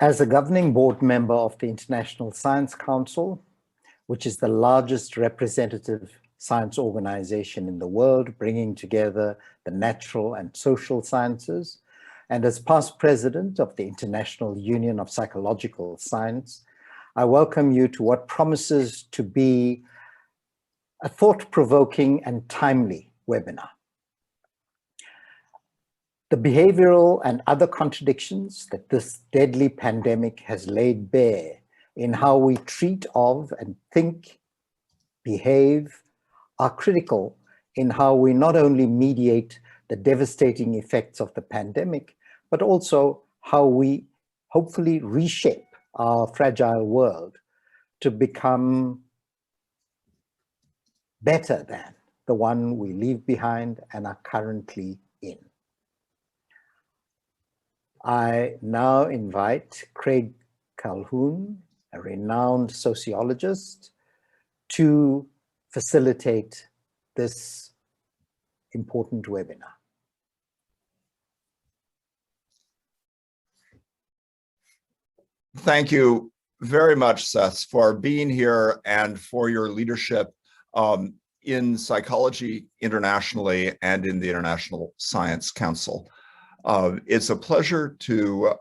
As a governing board member of the International Science Council, which is the largest representative science organization in the world, bringing together the natural and social sciences, and as past president of the International Union of Psychological Science, I welcome you to what promises to be a thought-provoking and timely webinar. The behavioral and other contradictions that this deadly pandemic has laid bare in how we treat of and think, behave, are critical in how we not only mediate the devastating effects of the pandemic, but also how we hopefully reshape our fragile world to become better than the one we leave behind and are currently in. I now invite Craig Calhoun, a renowned sociologist, to facilitate this important webinar. Thank you very much, Seth, for being here and for your leadership in psychology internationally and in the International Science Council. It's a pleasure to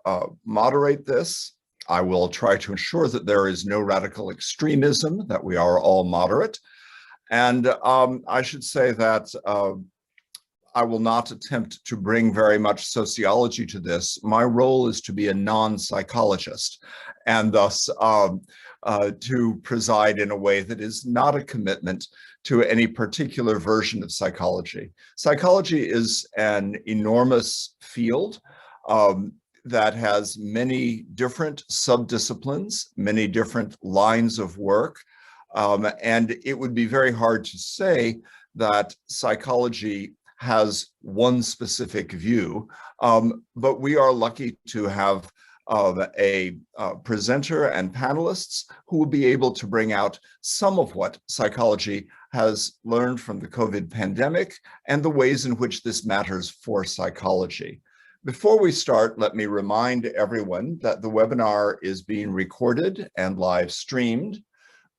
moderate this. I will try to ensure that there is no radical extremism, that we are all moderate. And I should say that I will not attempt to bring very much sociology to this. My role is to be a non-psychologist and thus to preside in a way that is not a commitment to any particular version of psychology. Psychology is an enormous field that has many different subdisciplines, many different lines of work, and it would be very hard to say that psychology has one specific view, but we are lucky to have a presenter and panelists who will be able to bring out some of what psychology has learned from the COVID pandemic and the ways in which this matters for psychology. Before we start, let me remind everyone that the webinar is being recorded and live streamed,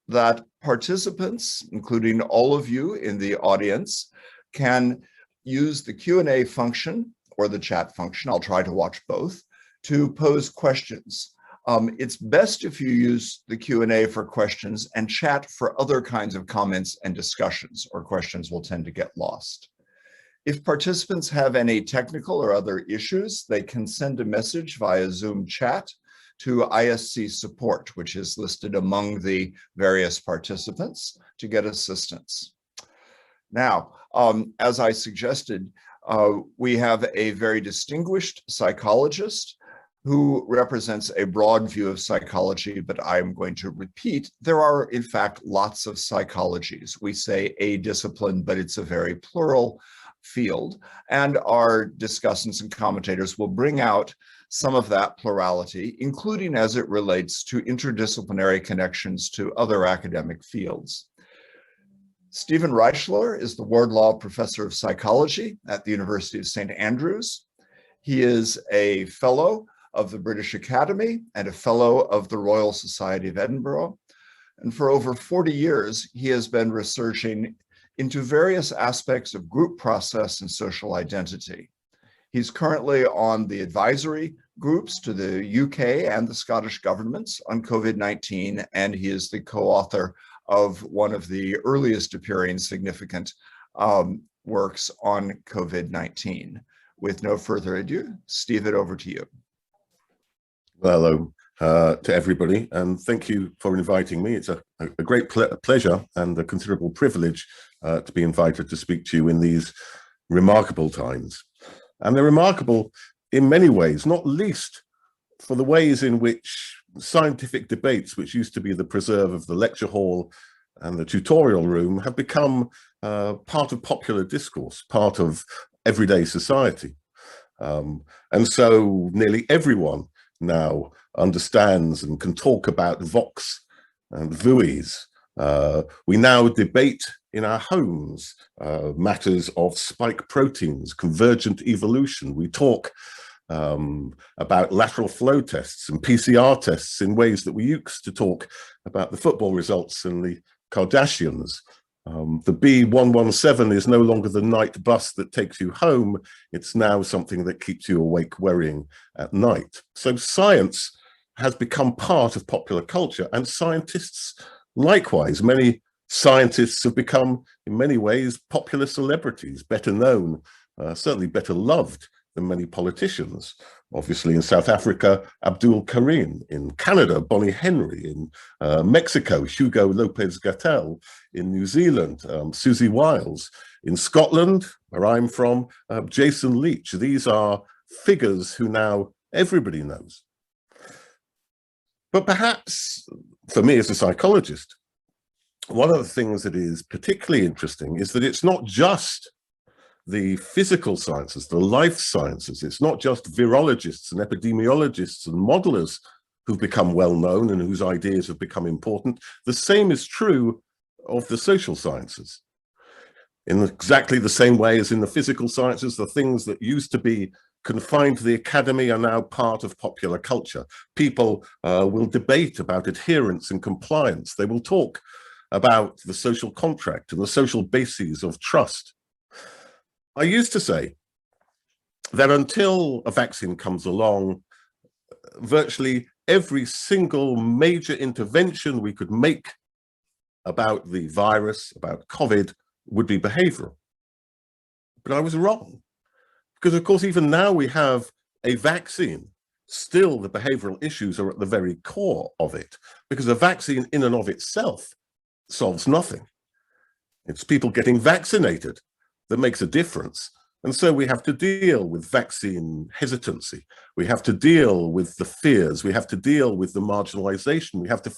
that participants, including all of you in the audience, can use the Q&A function or the chat function, I'll try to watch both, to pose questions. It's best if you use the Q&A for questions and chat for other kinds of comments and discussions, or questions will tend to get lost. If participants have any technical or other issues, they can send a message via Zoom chat to ISC support, which is listed among the various participants, to get assistance. Now, as I suggested, we have a very distinguished psychologist who represents a broad view of psychology, but I'm going to repeat, there are in fact lots of psychologies. We say a discipline, but it's a very plural field, and our discussants and commentators will bring out some of that plurality, including as it relates to interdisciplinary connections to other academic fields. Stephen Reichler is the Wardlaw Professor of Psychology at the University of St. Andrews. He is a fellow of the British Academy and a fellow of the Royal Society of Edinburgh. And for over 40 years, he has been researching into various aspects of group process and social identity. He's currently on the advisory groups to the UK and the Scottish governments on COVID-19, and he is the co-author of one of the earliest appearing significant works on COVID-19. With no further ado, Stephen, over to you. Well, hello to everybody, and thank you for inviting me. It's a great pleasure and a considerable privilege to be invited to speak to you in these remarkable times. And they're remarkable in many ways, not least for the ways in which scientific debates, which used to be the preserve of the lecture hall and the tutorial room, have become part of popular discourse, part of everyday society. And so nearly everyone now understands and can talk about Vox and VUIs. We now debate in our homes matters of spike proteins, convergent evolution. We talk about lateral flow tests and PCR tests in ways that we used to talk about the football results and the Kardashians. The B117 is no longer the night bus that takes you home. It's now something that keeps you awake worrying at night. So science has become part of popular culture, and scientists likewise. Many scientists have become, in many ways, popular celebrities, better known, certainly better loved than many politicians. Obviously, in South Africa, Abdul Karim; in Canada, Bonnie Henry; in Mexico, Hugo Lopez Gatell; in New Zealand, Susie Wiles; in Scotland, where I'm from, Jason Leach. These are figures who now everybody knows. But perhaps, for me as a psychologist, one of the things that is particularly interesting is that it's not just the physical sciences, the life sciences. It's not just virologists and epidemiologists and modelers who've become well known and whose ideas have become important. The same is true of the social sciences. In exactly the same way as in the physical sciences, the things that used to be confined to the academy are now part of popular culture. People will debate about adherence and compliance. They will talk about the social contract and the social bases of trust. I used to say that until a vaccine comes along, virtually every single major intervention we could make about the virus, about COVID, would be behavioral. But I was wrong, because of course, even now we have a vaccine, still the behavioral issues are at the very core of it, because a vaccine in and of itself solves nothing. It's people getting vaccinated that makes a difference. And so we have to deal with vaccine hesitancy. We have to deal with the fears. We have to deal with the marginalization. We have to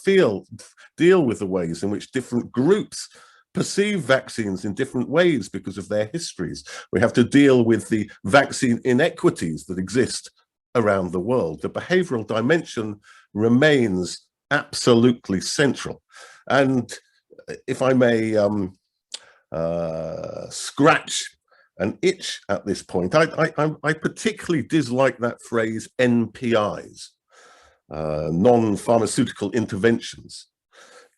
deal with the ways in which different groups perceive vaccines in different ways because of their histories. We have to deal with the vaccine inequities that exist around the world. The behavioral dimension remains absolutely central. And if I may scratch an itch at this point, I particularly dislike that phrase NPIs, non-pharmaceutical interventions.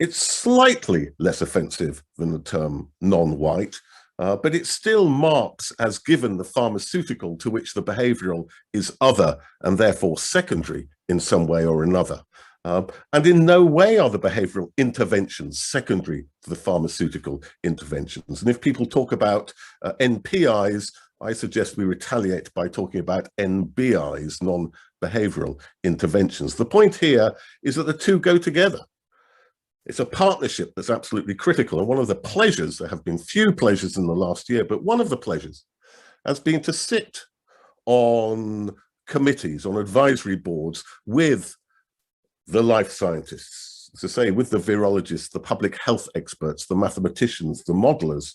It's slightly less offensive than the term non-white, but it still marks as given the pharmaceutical to which the behavioral is other and therefore secondary in some way or another. And in no way are the behavioral interventions secondary to the pharmaceutical interventions. And if people talk about NPIs, I suggest we retaliate by talking about NBIs, non-behavioral interventions. The point here is that the two go together. It's a partnership that's absolutely critical. And one of the pleasures, there have been few pleasures in the last year, but one of the pleasures has been to sit on committees, on advisory boards with the life scientists, to say, with the virologists, the public health experts, the mathematicians, the modelers,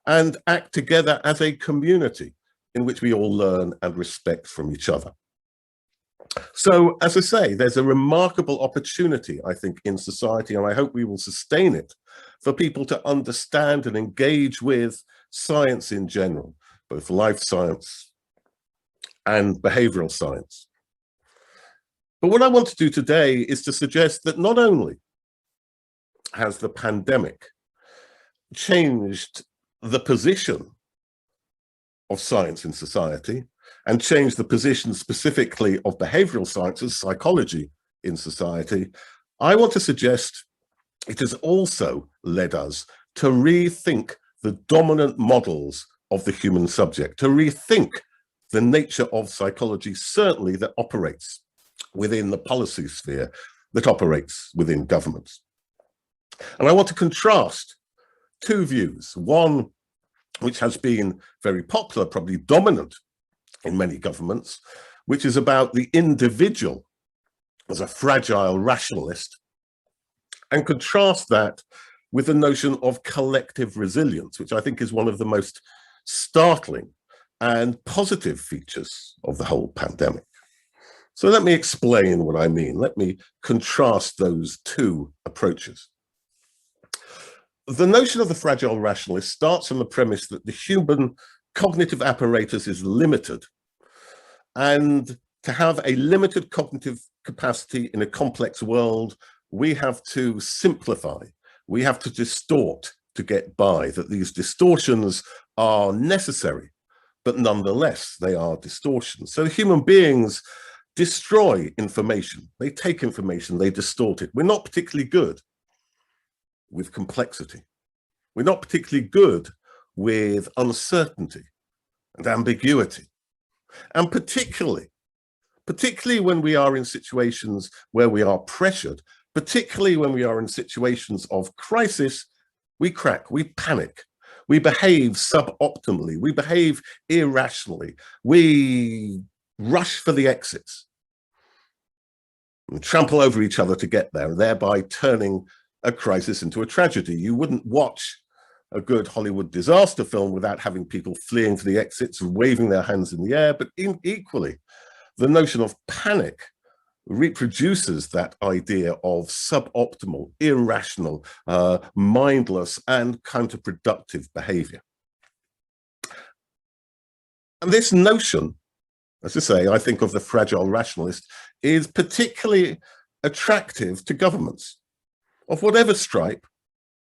and act together as a community in which we all learn and respect from each other. So, as I say, there's a remarkable opportunity, I think, in society, and I hope we will sustain it, for people to understand and engage with science in general, both life science and behavioral science. But what I want to do today is to suggest that not only has the pandemic changed the position of science in society and changed the position specifically of behavioral sciences, psychology in society, I want to suggest it has also led us to rethink the dominant models of the human subject, to rethink the nature of psychology, certainly that operates within the policy sphere, that operates within governments. And I want to contrast two views, one which has been very popular, probably dominant in many governments, which is about the individual as a fragile rationalist, and contrast that with the notion of collective resilience, which I think is one of the most startling and positive features of the whole pandemic. So let me explain what I mean. Let me contrast those two approaches. The notion of the fragile rationalist starts on the premise that the human cognitive apparatus is limited, And to have a limited cognitive capacity in a complex world, we have to simplify, we have to distort to get by, that these distortions are necessary, but nonetheless, they are distortions. So human beings destroy information. They take information, they distort it. We're not particularly good with complexity. We're not particularly good with uncertainty and ambiguity. And particularly when we are in situations where we are pressured, particularly when we are in situations of crisis, we crack, we panic, we behave suboptimally, we behave irrationally, we rush for the exits and trample over each other to get there, thereby turning a crisis into a tragedy. You wouldn't watch a good Hollywood disaster film without having people fleeing for the exits and waving their hands in the air, but equally, the notion of panic reproduces that idea of suboptimal, irrational, mindless, and counterproductive behavior. And this notion, as I say, I think of the fragile rationalist, is particularly attractive to governments of whatever stripe,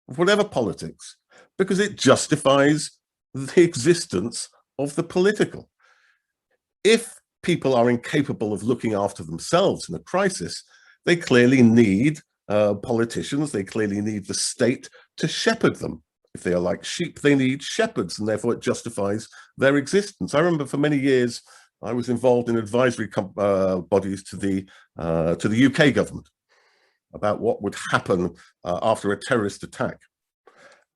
of whatever politics, because it justifies the existence of the political. If people are incapable of looking after themselves in a crisis, they clearly need politicians, they clearly need the state to shepherd them. If they are like sheep, they need shepherds, and therefore it justifies their existence. I remember for many years, I was involved in advisory bodies to the UK government about what would happen after a terrorist attack.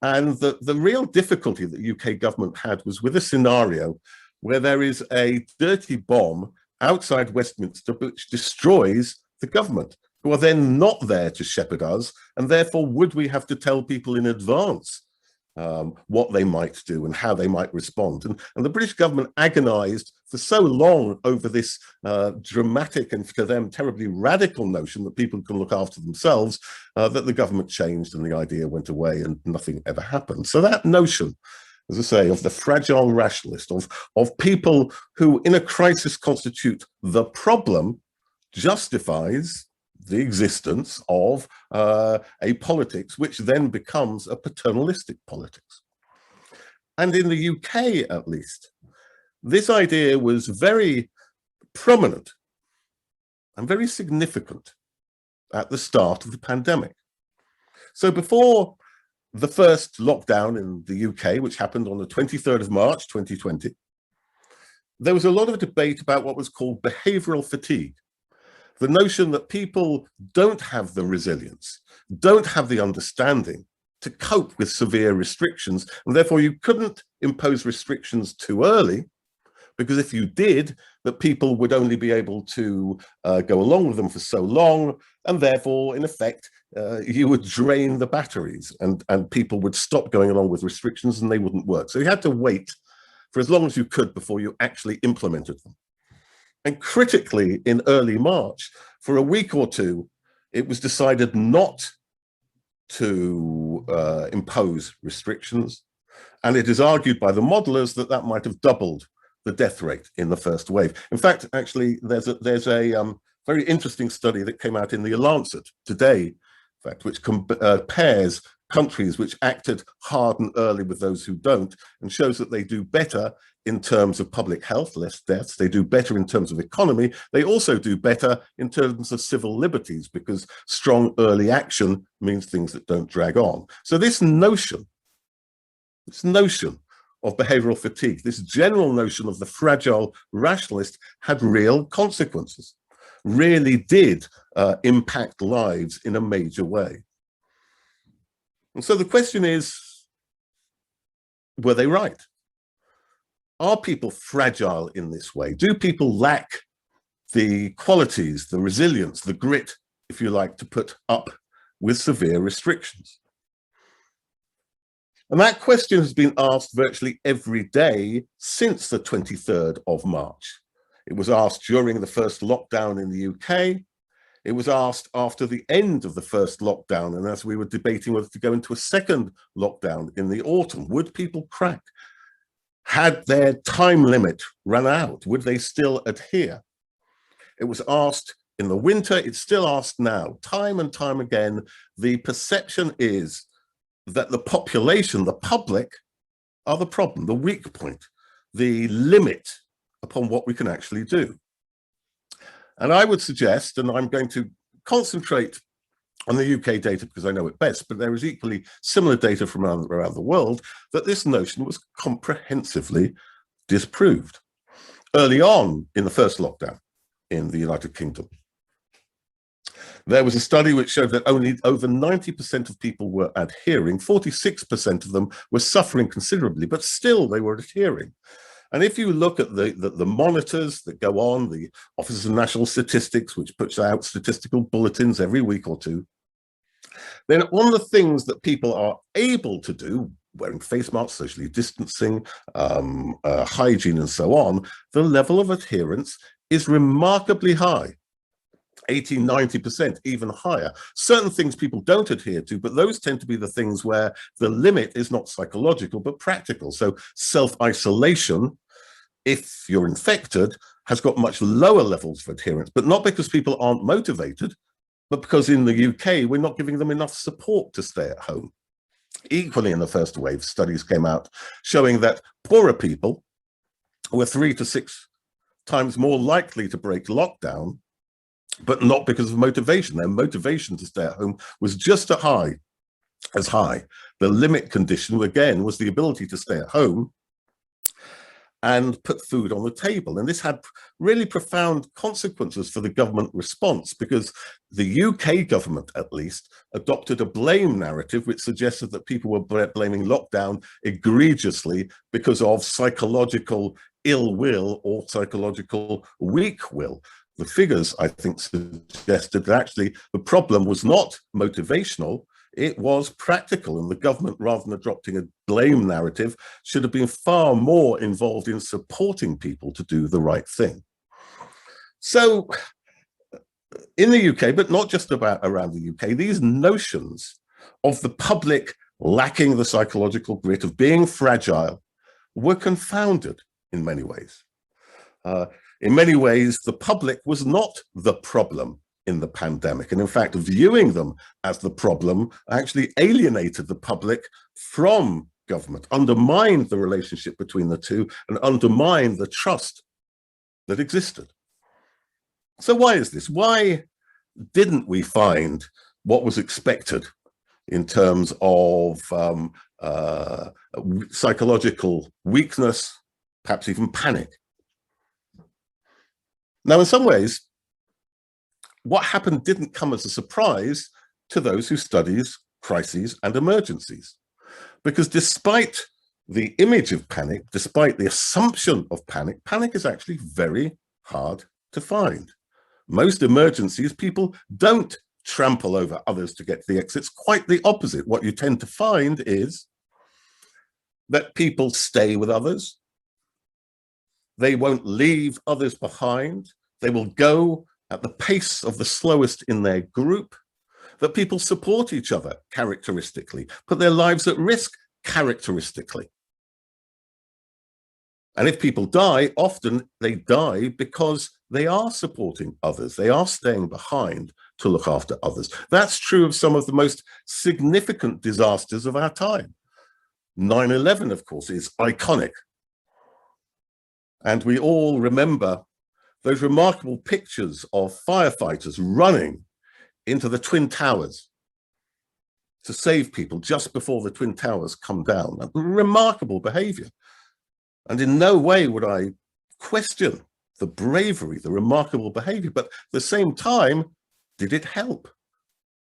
And the real difficulty that the UK government had was with a scenario where there is a dirty bomb outside Westminster which destroys the government, who are then not there to shepherd us, and therefore would we have to tell people in advance what they might do and how they might respond. And the British government agonized for so long over this dramatic and to them terribly radical notion that people can look after themselves that the government changed and the idea went away and nothing ever happened. So that notion, as I say, of the fragile rationalist, of people who in a crisis constitute the problem, justifies the existence of a politics which then becomes a paternalistic politics. And in the UK, at least, this idea was very prominent and very significant at the start of the pandemic. So before the first lockdown in the UK, which happened on the 23rd of March, 2020, there was a lot of debate about what was called behavioral fatigue. The notion that people don't have the resilience, don't have the understanding to cope with severe restrictions, and therefore you couldn't impose restrictions too early, because if you did, that people would only be able to go along with them for so long, and therefore, in effect, you would drain the batteries and people would stop going along with restrictions and they wouldn't work. So you had to wait for as long as you could before you actually implemented them. And critically, in early March, for a week or two, it was decided not to impose restrictions. And it is argued by the modelers that that might have doubled the death rate in the first wave. In fact, actually, there's a very interesting study that came out in the Lancet today, in fact, which compares countries which acted hard and early with those who don't, and shows that they do better in terms of public health, less deaths. They do better in terms of economy. They also do better in terms of civil liberties, because strong early action means things that don't drag on. So this notion of behavioral fatigue, this general notion of the fragile rationalist, had real consequences, really did impact lives in a major way. And so the question is, were they right? Are people fragile in this way? Do people lack the qualities, the resilience, the grit, if you like, to put up with severe restrictions? And that question has been asked virtually every day since the 23rd of March. It was asked during the first lockdown in the UK. It was asked after the end of the first lockdown, and as we were debating whether to go into a second lockdown in the autumn. Would people crack? Had their time limit run out, would they still adhere? It was asked in the winter, it's still asked now, time and time again. The perception is that the population, the public, are the problem, the weak point, the limit upon what we can actually do. And I would suggest, and I'm going to concentrate on the UK data because I know it best, but there is equally similar data from around the world, that this notion was comprehensively disproved. Early on in the first lockdown in the United Kingdom, there was a study which showed that only over 90% of people were adhering, 46% of them were suffering considerably, but still they were adhering. And if you look at the monitors that go on, the Office of National Statistics, which puts out statistical bulletins every week or two, then one of the things that people are able to do, wearing face masks, socially distancing, hygiene and so on, the level of adherence is remarkably high. 80, 90%, even higher. Certain things people don't adhere to, but those tend to be the things where the limit is not psychological, but practical. So self-isolation, if you're infected, has got much lower levels of adherence, but not because people aren't motivated, but because in the UK, we're not giving them enough support to stay at home. Equally, in the first wave, studies came out showing that poorer people were 3 to 6 times more likely to break lockdown, but not because of motivation. Their motivation to stay at home was just as high. The limit condition, again, was the ability to stay at home and put food on the table. And this had really profound consequences for the government response, because the UK government, at least, adopted a blame narrative which suggested that people were blaming lockdown egregiously because of psychological ill will or psychological weak will. The figures, I think, suggested that actually the problem was not motivational, it was practical, and the government, rather than adopting a blame narrative, should have been far more involved in supporting people to do the right thing. So in the UK, but not just around the UK, these notions of the public lacking the psychological grit, of being fragile, were confounded in many ways. In many ways, the public was not the problem in the pandemic. And in fact, viewing them as the problem actually alienated the public from government, undermined the relationship between the two, and undermined the trust that existed. So why is this? Why didn't we find what was expected in terms of psychological weakness, perhaps even panic? Now, in some ways, what happened didn't come as a surprise to those who study crises and emergencies, because despite the image of panic, despite the assumption of panic, panic is actually very hard to find. Most emergencies, people don't trample over others to get to the exits. Quite the opposite. What you tend to find is that people stay with others. They won't leave others behind. They will go at the pace of the slowest in their group. That people support each other characteristically, put their lives at risk characteristically. And if people die, often they die because they are supporting others. They are staying behind to look after others. That's true of some of the most significant disasters of our time. 9/11, of course, is iconic. And we all remember those remarkable pictures of firefighters running into the Twin Towers to save people just before the Twin Towers come down. Remarkable behavior. And in no way would I question the bravery, the remarkable behavior, but at the same time, did it help?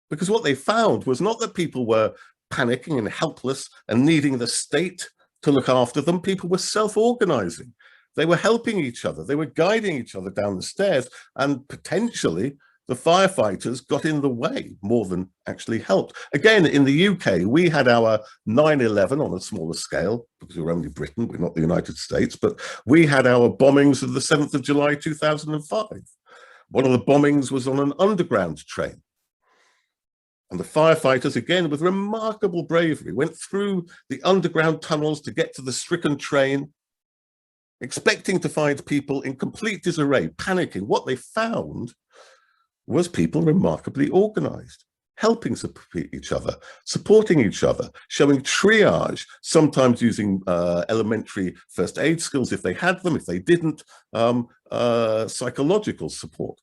Because what they found was not that people were panicking and helpless and needing the state to look after them. People were self-organizing. They were helping each other. They were guiding each other down the stairs, and potentially the firefighters got in the way more than actually helped. Again, in the UK, we had our 9/11 on a smaller scale, because we're only Britain, we're not the United States, but we had our bombings of the 7th of July, 2005. One of the bombings was on an underground train. And the firefighters, again, with remarkable bravery, went through the underground tunnels to get to the stricken train, expecting to find people in complete disarray, panicking. What they found was people remarkably organized, helping support each other, supporting each other, showing triage, sometimes using elementary first aid skills if they had them, if they didn't, psychological support.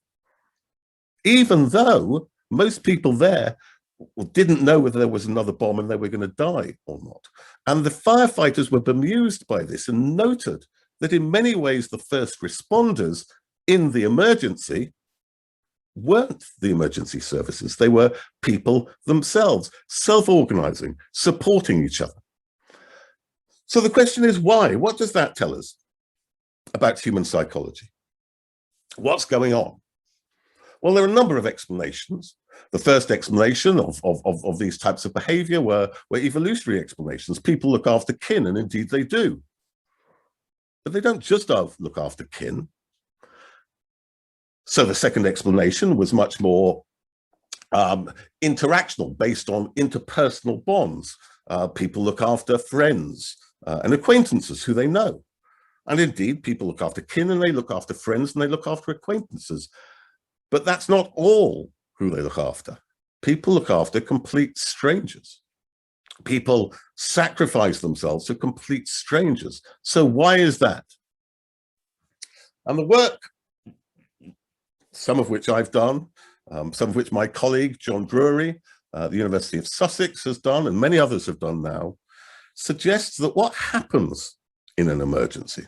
Even though most people there didn't know whether there was another bomb and they were going to die or not. And the firefighters were bemused by this and noted that in many ways the first responders in the emergency weren't the emergency services. They were people themselves, self-organizing, supporting each other. So the question is why? What does that tell us about human psychology? What's going on? Well, there are a number of explanations. The first explanation of these types of behavior were evolutionary explanations. People look after kin, and indeed they do. But they don't just look after kin. So the second explanation was much more interactional, based on interpersonal bonds. People look after friends and acquaintances who they know. And indeed, people look after kin, and they look after friends, and they look after acquaintances. But that's not all who they look after. People look after complete strangers. People sacrifice themselves to complete strangers. So why is that? And the work, some of which I've done, some of which my colleague, John Drury, the University of Sussex has done, and many others have done now, suggests that what happens in an emergency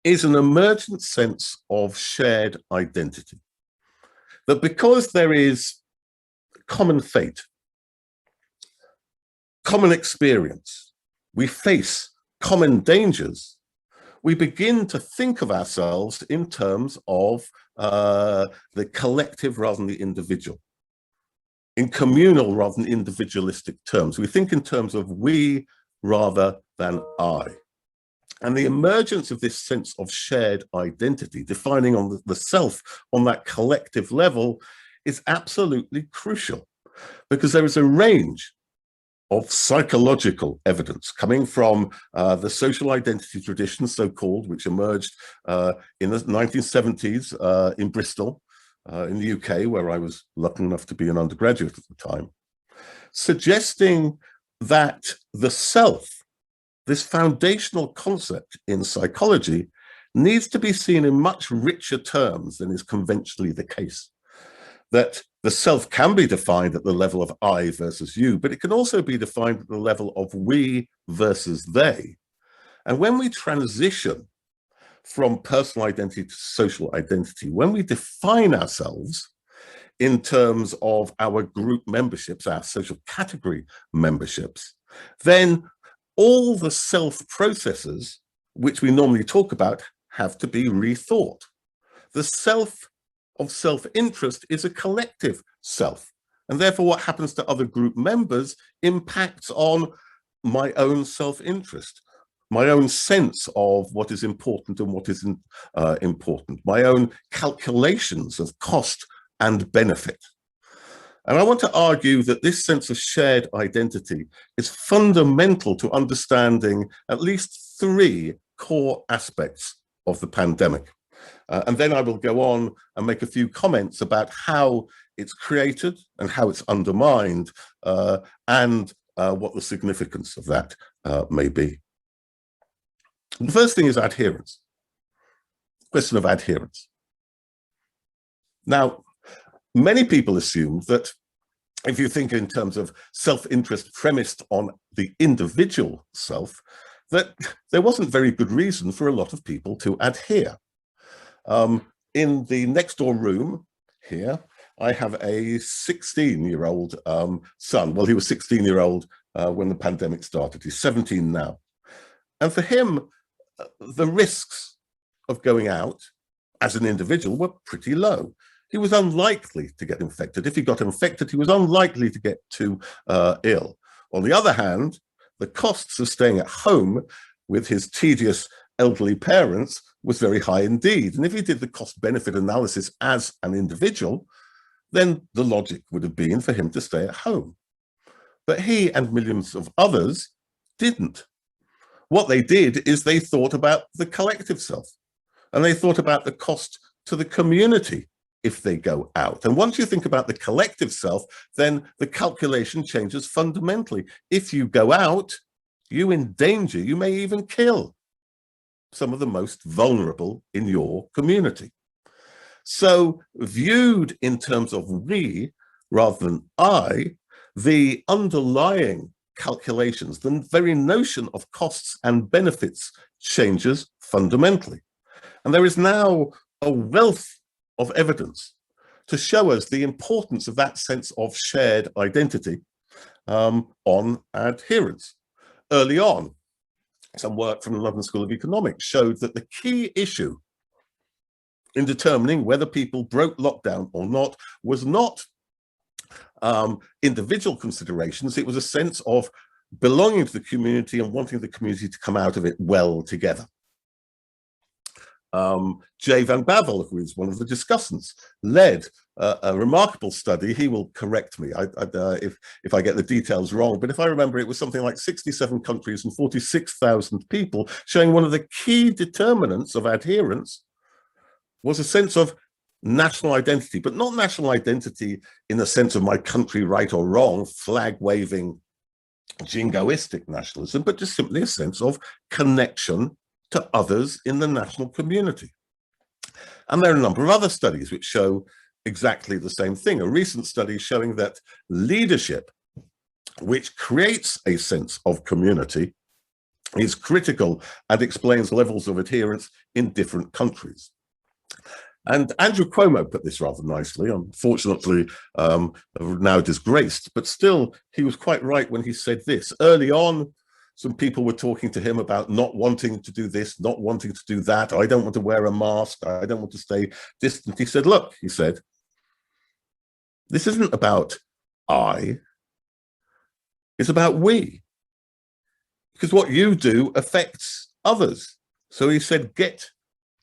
is an emergent sense of shared identity. That because there is common fate, common experience, we face common dangers, we begin to think of ourselves in terms of the collective rather than the individual, in communal rather than individualistic terms. We think in terms of we rather than I. And the emergence of this sense of shared identity, defining on the self on that collective level, is absolutely crucial, because there is a range of psychological evidence coming from the social identity tradition, so-called, which emerged in the 1970s in Bristol, in the UK, where I was lucky enough to be an undergraduate at the time, suggesting that the self, this foundational concept in psychology, needs to be seen in much richer terms than is conventionally the case. That the self can be defined at the level of I versus you, but it can also be defined at the level of we versus they. And when we transition from personal identity to social identity, when we define ourselves in terms of our group memberships, our social category memberships, then all the self processes which we normally talk about have to be rethought. The self of self-interest is a collective self, and therefore what happens to other group members impacts on my own self-interest, my own sense of what is important and what isn't important, my own calculations of cost and benefit. And I want to argue that this sense of shared identity is fundamental to understanding at least three core aspects of the pandemic. And then I will go on and make a few comments about how it's created and how it's undermined, and what the significance of that may be. The first thing is adherence. Question of adherence. Now, many people assume that if you think in terms of self-interest premised on the individual self, that there wasn't very good reason for a lot of people to adhere. In the next door room here, I have a 16-year-old son. Well, he was 16-year-old when the pandemic started. He's 17 now. And for him, the risks of going out as an individual were pretty low. He was unlikely to get infected. If he got infected, he was unlikely to get too ill. On the other hand, the costs of staying at home with his tedious elderly parents was very high indeed. And if he did the cost-benefit analysis as an individual, then the logic would have been for him to stay at home. But he and millions of others didn't. What they did is they thought about the collective self, and they thought about the cost to the community if they go out. And once you think about the collective self, then the calculation changes fundamentally. If you go out, you endanger, you may even kill some of the most vulnerable in your community. So viewed in terms of we rather than I, the underlying calculations, the very notion of costs and benefits changes fundamentally. And there is now a wealth of evidence to show us the importance of that sense of shared identity on adherence. Early on, some work from the London School of Economics showed that the key issue in determining whether people broke lockdown or not was not individual considerations. It was a sense of belonging to the community and wanting the community to come out of it well together. Jay Van Bavel, who is one of the discussants, led a remarkable study. He will correct me if I get the details wrong, but if I remember, it was something like 67 countries and 46,000 people, showing one of the key determinants of adherence was a sense of national identity, but not national identity in the sense of my country right or wrong, flag-waving, jingoistic nationalism, but just simply a sense of connection to others in the national community. And there are a number of other studies which show exactly the same thing. A recent study showing that leadership, which creates a sense of community, is critical and explains levels of adherence in different countries. And Andrew Cuomo put this rather nicely, unfortunately now disgraced, but still he was quite right when he said this. Early on, some people were talking to him about not wanting to do this, not wanting to do that. I don't want to wear a mask. I don't want to stay distant. He said, look, he said, this isn't about I, it's about we. Because what you do affects others. So he said, get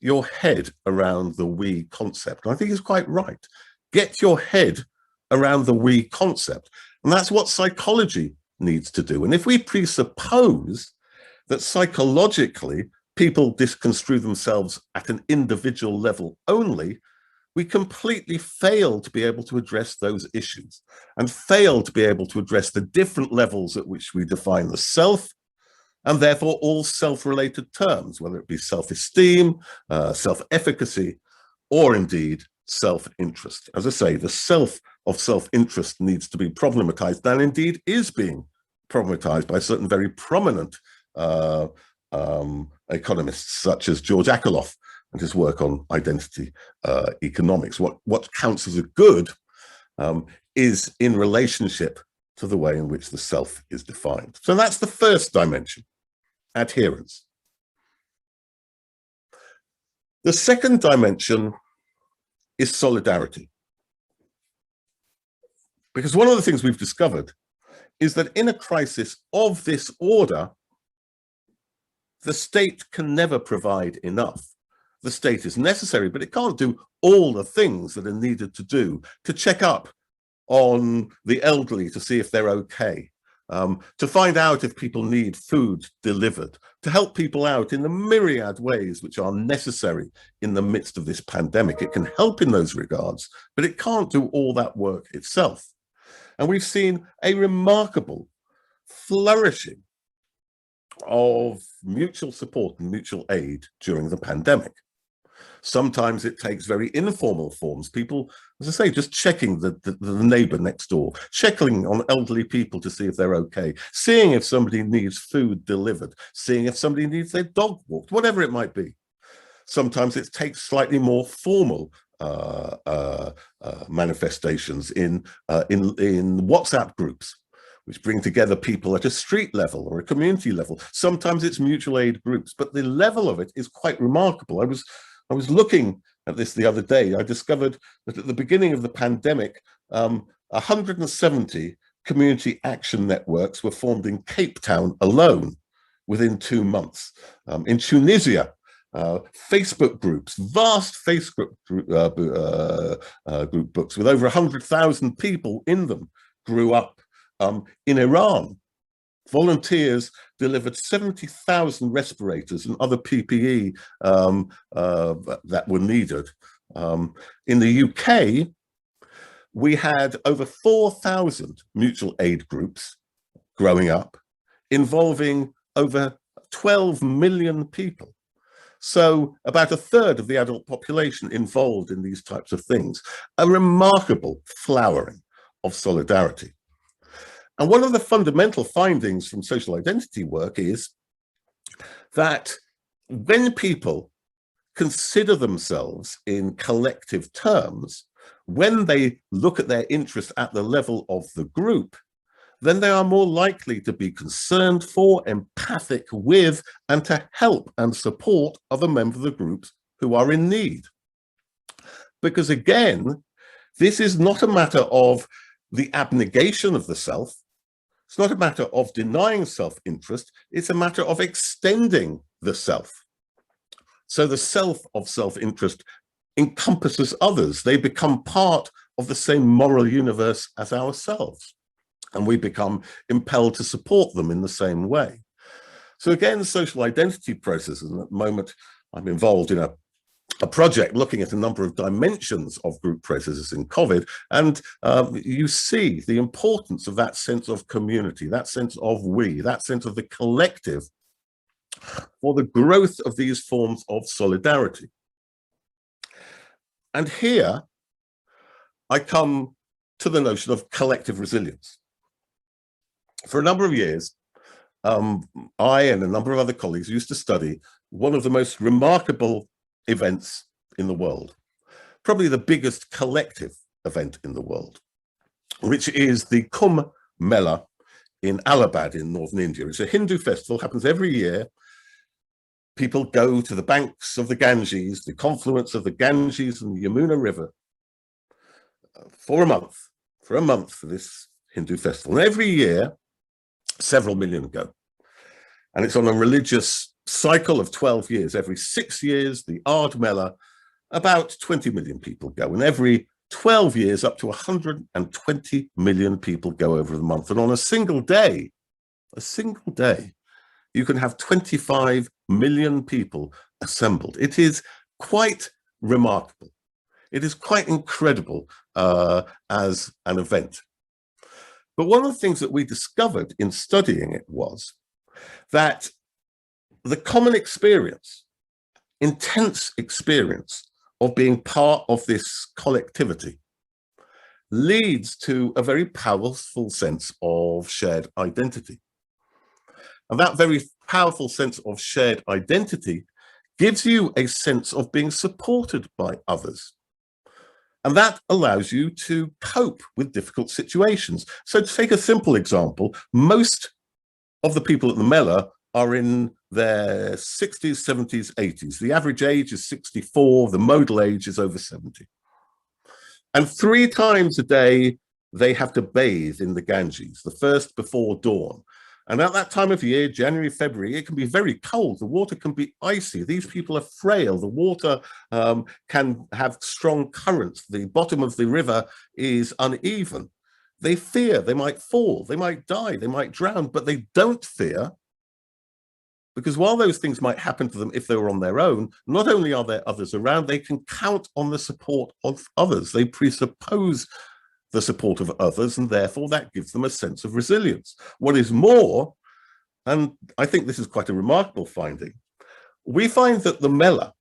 your head around the we concept. And I think he's quite right. Get your head around the we concept. And that's what psychology needs to do. And if we presuppose that psychologically people disconstrue themselves at an individual level only, we completely fail to be able to address those issues and fail to be able to address the different levels at which we define the self, and therefore all self-related terms, whether it be self-esteem, self-efficacy, or indeed self-interest. As I say, the self of self-interest needs to be problematized, and indeed is being problematized by certain very prominent economists, such as George Akerlof and his work on identity economics. What counts as a good is in relationship to the way in which the self is defined. So that's the first dimension, adherence. The second dimension is solidarity. Because one of the things we've discovered is that in a crisis of this order, the state can never provide enough. The state is necessary, but it can't do all the things that are needed to do to check up on the elderly to see if they're okay, to find out if people need food delivered, to help people out in the myriad ways which are necessary in the midst of this pandemic. It can help in those regards, but it can't do all that work itself. And we've seen a remarkable flourishing of mutual support and mutual aid during the pandemic. Sometimes it takes very informal forms. People, as I say, just checking the neighbor next door, checking on elderly people to see if they're okay, seeing if somebody needs food delivered, seeing if somebody needs their dog walked, whatever it might be. Sometimes it takes slightly more formal manifestations in WhatsApp groups, which bring together people at a street level or a community level. Sometimes it's mutual aid groups, but the level of it is quite remarkable. I was looking at this the other day. I discovered that at the beginning of the pandemic, 170 community action networks were formed in Cape Town alone within 2 months. In Tunisia, Facebook groups, vast Facebook group books with over 100,000 people in them grew up in Iran. Volunteers delivered 70,000 respirators and other PPE that were needed. In the UK, we had over 4,000 mutual aid groups growing up, involving over 12 million people. So about a third of the adult population involved in these types of things. A remarkable flowering of solidarity. And one of the fundamental findings from social identity work is that when people consider themselves in collective terms, when they look at their interests at the level of the group, then they are more likely to be concerned for, empathic with, and to help and support other members of the groups who are in need. Because again, this is not a matter of the abnegation of the self. It's not a matter of denying self-interest. It's a matter of extending the self. So the self of self-interest encompasses others. They become part of the same moral universe as ourselves, and we become impelled to support them in the same way. So again, social identity processes, and at the moment I'm involved in a project looking at a number of dimensions of group processes in COVID, and you see the importance of that sense of community, that sense of we, that sense of the collective for the growth of these forms of solidarity. And here I come to the notion of collective resilience. For a number of years, I and a number of other colleagues used to study one of the most remarkable events in the world, probably the biggest collective event in the world, which is the Kumbh Mela in Allahabad in northern India. It's a Hindu festival, happens every year. People go to the banks of the Ganges, the confluence of the Ganges and the Yamuna River, for a month for this Hindu festival. And every year, several million go. And it's on a religious cycle of 12 years. Every 6 years, the Ardh Mela, about 20 million people go. And every 12 years, up to 120 million people go over the month. And on a single day, you can have 25 million people assembled. It is quite remarkable. It is quite incredible as an event. But one of the things that we discovered in studying it was that the common experience, intense experience of being part of this collectivity leads to a very powerful sense of shared identity. And that very powerful sense of shared identity gives you a sense of being supported by others. And that allows you to cope with difficult situations. So to take a simple example, most of the people at the Mela are in their 60s, 70s, 80s. The average age is 64, the modal age is over 70. And 3 times a day, they have to bathe in the Ganges, the first before dawn. And at that time of year, January, February, it can be very cold. The water can be icy. These people are frail. The water can have strong currents. The bottom of the river is uneven. They fear they might fall, they might die, they might drown, but they don't fear, because while those things might happen to them if they were on their own, not only are there others around, they can count on the support of others. They presuppose the support of others, and therefore that gives them a sense of resilience. What is more, and I think this is quite a remarkable finding, we find that the Mela,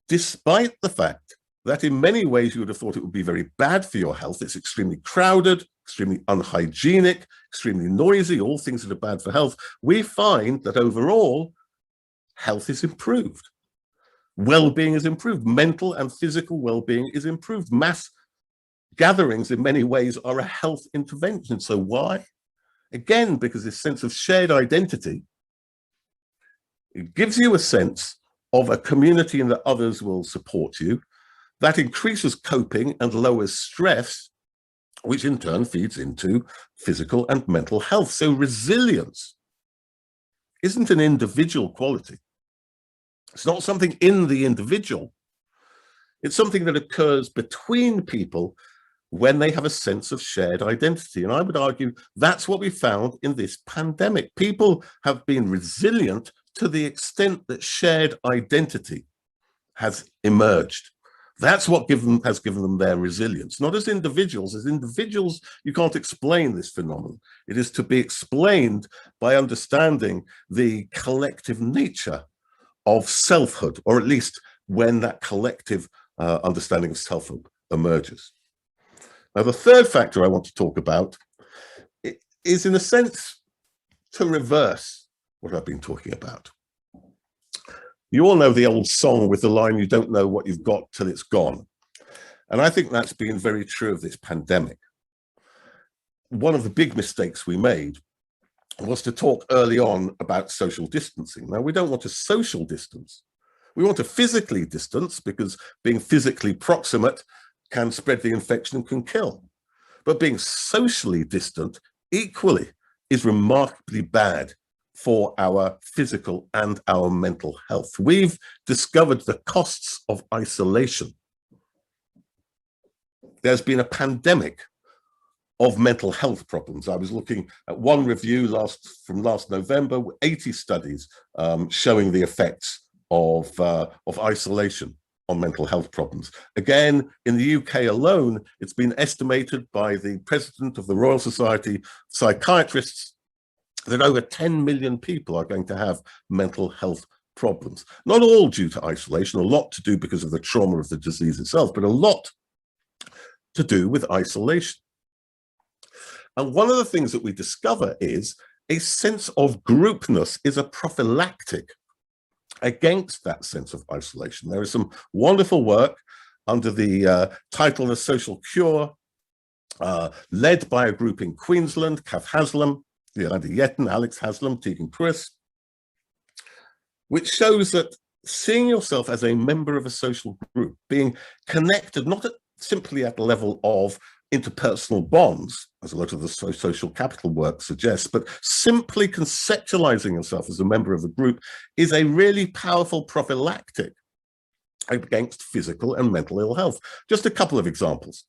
despite the fact that in many ways you would have thought it would be very bad for your health, it's extremely crowded, extremely unhygienic, extremely noisy, all things that are bad for health, we find that overall health is improved. Well-being is improved, mental and physical well-being is improved. Mass gatherings in many ways are a health intervention. So why? Again, because this sense of shared identity, it gives you a sense of a community and that others will support you. That increases coping and lowers stress, which in turn feeds into physical and mental health. So resilience isn't an individual quality. It's not something in the individual. It's something that occurs between people when they have a sense of shared identity. And I would argue that's what we found in this pandemic. People have been resilient to the extent that shared identity has emerged. That's what has given them their resilience, not as individuals. As individuals, you can't explain this phenomenon. It is to be explained by understanding the collective nature of selfhood, or at least when that collective understanding of selfhood emerges. Now, the third factor I want to talk about is, in a sense, to reverse what I've been talking about. You all know the old song with the line, "You don't know what you've got till it's gone." And I think that's been very true of this pandemic. One of the big mistakes we made was to talk early on about social distancing. Now, we don't want to social distance. We want to physically distance, because being physically proximate can spread the infection and can kill. But being socially distant equally is remarkably bad for our physical and our mental health. We've discovered the costs of isolation. There's been a pandemic of mental health problems. I was looking at one review from last November, 80 studies showing the effects of isolation on mental health problems. Again, in the UK alone, it's been estimated by the president of the Royal Society of Psychiatrists that over 10 million people are going to have mental health problems. Not all due to isolation, a lot to do because of the trauma of the disease itself, but a lot to do with isolation. And one of the things that we discover is a sense of groupness is a prophylactic against that sense of isolation. There is some wonderful work under the title The Social Cure, led by a group in Queensland, Kath Haslam, Yolanda Yetten, Alex Haslam, Tegan Chris, which shows that seeing yourself as a member of a social group, being connected, not simply at the level of interpersonal bonds, as a lot of the social capital work suggests, but simply conceptualizing yourself as a member of a group is a really powerful prophylactic against physical and mental ill health. Just a couple of examples.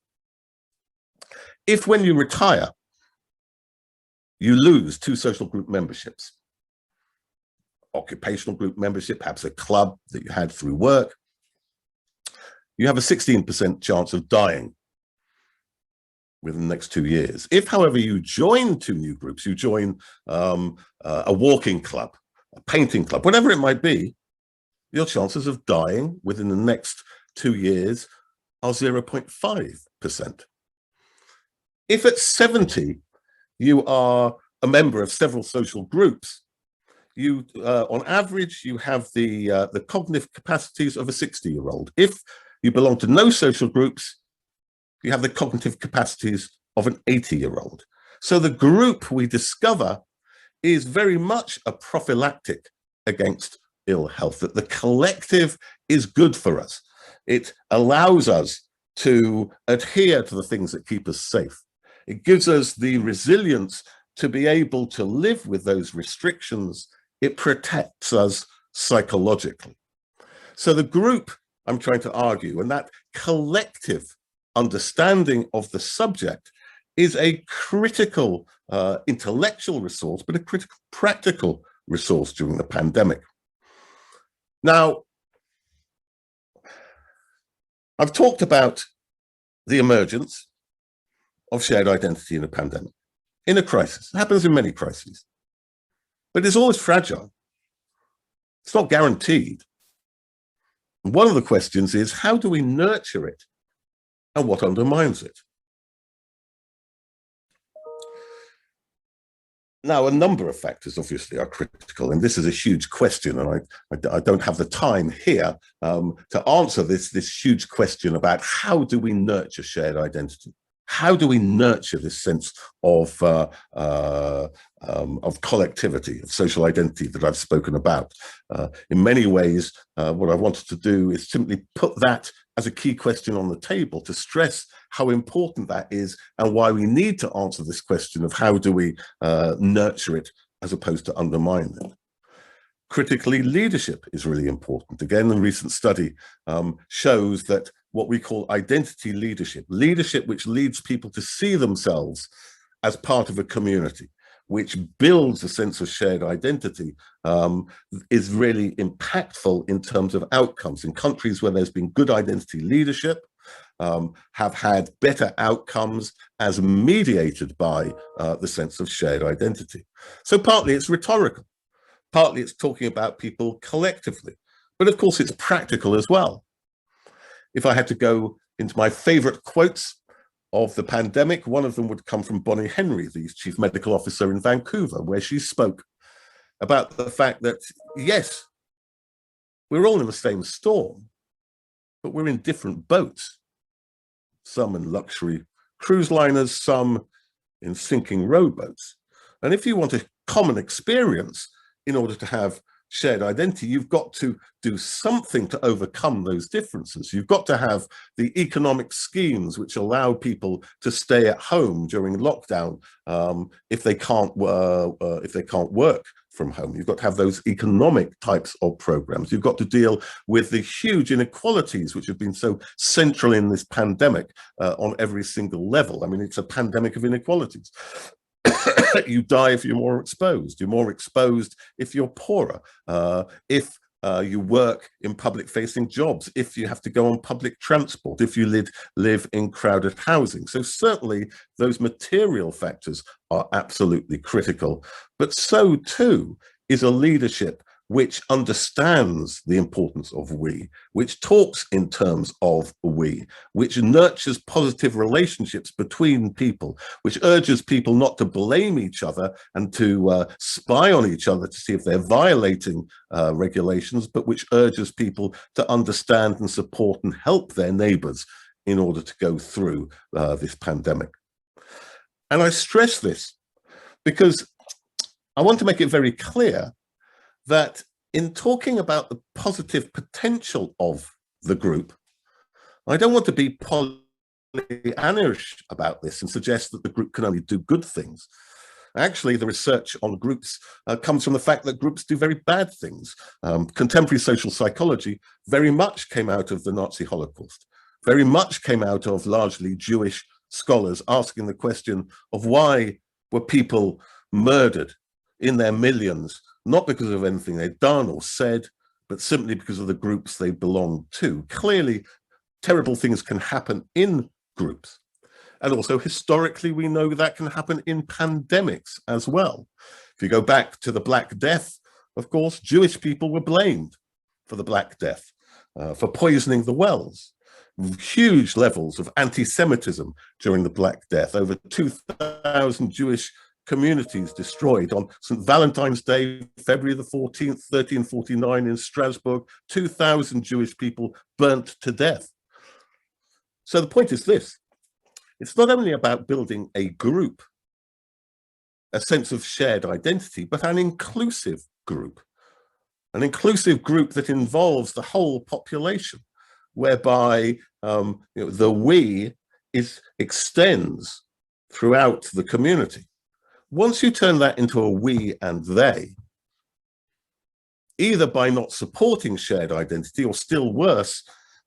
If when you retire, you lose 2 social group memberships, occupational group membership, perhaps a club that you had through work, you have a 16% chance of dying within the next 2 years. If, however, you join 2 new groups, you join a walking club, a painting club, whatever it might be, your chances of dying within the next 2 years are 0.5%. If at 70, you are a member of several social groups, you, on average, you have the cognitive capacities of a 60-year-old. If you belong to no social groups, you have the cognitive capacities of an 80-year-old. So the group we discover is very much a prophylactic against ill health, that the collective is good for us. It allows us to adhere to the things that keep us safe. It gives us the resilience to be able to live with those restrictions. It protects us psychologically. So the group, I'm trying to argue, and that collective understanding of the subject is a critical intellectual resource, but a critical practical resource during the pandemic. Now, I've talked about the emergence of shared identity in a pandemic, in a crisis. It happens in many crises, but it's always fragile. It's not guaranteed. And one of the questions is, how do we nurture it and what undermines it? Now, a number of factors obviously are critical, and this is a huge question, and I don't have the time here to answer this huge question about how do we nurture shared identity? How do we nurture this sense of collectivity, of social identity that I've spoken about? In many ways, what I wanted to do is simply put that as a key question on the table to stress how important that is and why we need to answer this question of how do we nurture it as opposed to undermine it. Critically, leadership is really important. Again, a recent study shows that what we call identity leadership, leadership which leads people to see themselves as part of a community, which builds a sense of shared identity, is really impactful in terms of outcomes. In countries where there's been good identity leadership, have had better outcomes as mediated by the sense of shared identity. So partly it's rhetorical, partly it's talking about people collectively, but of course it's practical as well. If I had to go into my favorite quotes of the pandemic, one of them would come from Bonnie Henry, the chief medical officer in Vancouver, where she spoke about the fact that, yes, we're all in the same storm, but we're in different boats. Some in luxury cruise liners, some in sinking rowboats. And if you want a common experience in order to have shared identity, you've got to do something to overcome those differences. You've got to have the economic schemes which allow people to stay at home during lockdown if they can't work from home. You've got to have those economic types of programs. You've got to deal with the huge inequalities which have been so central in this pandemic on every single level. I mean, it's a pandemic of inequalities. You die if you're more exposed. You're more exposed if you're poorer, if you work in public-facing jobs, if you have to go on public transport, if you live in crowded housing. So certainly those material factors are absolutely critical, but so too is a leadership which understands the importance of we, which talks in terms of we, which nurtures positive relationships between people, which urges people not to blame each other and to spy on each other to see if they're violating regulations, but which urges people to understand and support and help their neighbors in order to go through this pandemic. And I stress this because I want to make it very clear that in talking about the positive potential of the group, I don't want to be Pollyannish about this and suggest that the group can only do good things. Actually, the research on groups comes from the fact that groups do very bad things. Contemporary social psychology very much came out of the Nazi Holocaust, very much came out of largely Jewish scholars asking the question of why were people murdered in their millions, not because of anything they'd done or said, but simply because of the groups they belonged to. Clearly, terrible things can happen in groups. And also historically, we know that can happen in pandemics as well. If you go back to the Black Death, of course, Jewish people were blamed for the Black Death, for poisoning the wells. Huge levels of anti-Semitism during the Black Death, over 2,000 Jewish communities destroyed on St. Valentine's Day, February the 14th, 1349 in Strasbourg, 2,000 Jewish people burnt to death. So the point is this, it's not only about building a group, a sense of shared identity, but an inclusive group that involves the whole population, whereby the we extends throughout the community. Once you turn that into a we and they, either by not supporting shared identity or still worse,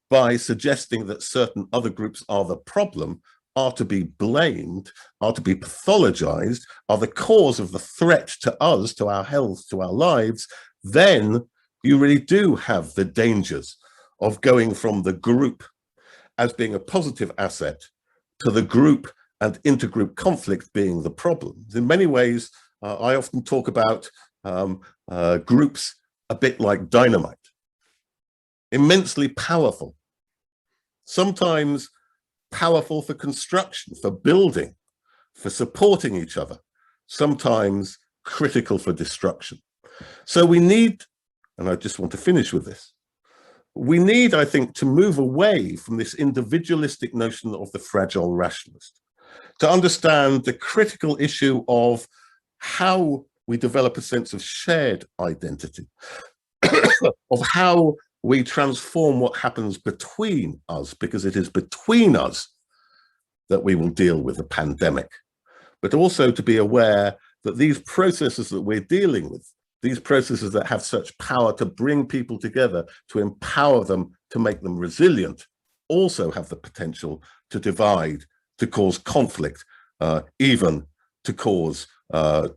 by suggesting that certain other groups are the problem, are to be blamed, are to be pathologized, are the cause of the threat to us, to our health, to our lives, then you really do have the dangers of going from the group as being a positive asset to the group and intergroup conflict being the problem. In many ways, I often talk about groups a bit like dynamite, immensely powerful, sometimes powerful for construction, for building, for supporting each other, sometimes critical for destruction. So we need, and I just want to finish with this, we need, I think, to move away from this individualistic notion of the fragile rationalist, to understand the critical issue of how we develop a sense of shared identity, of how we transform what happens between us, because it is between us that we will deal with the pandemic, but also to be aware that these processes that we're dealing with, these processes that have such power to bring people together, to empower them, to make them resilient, also have the potential to divide, to cause conflict, even to cause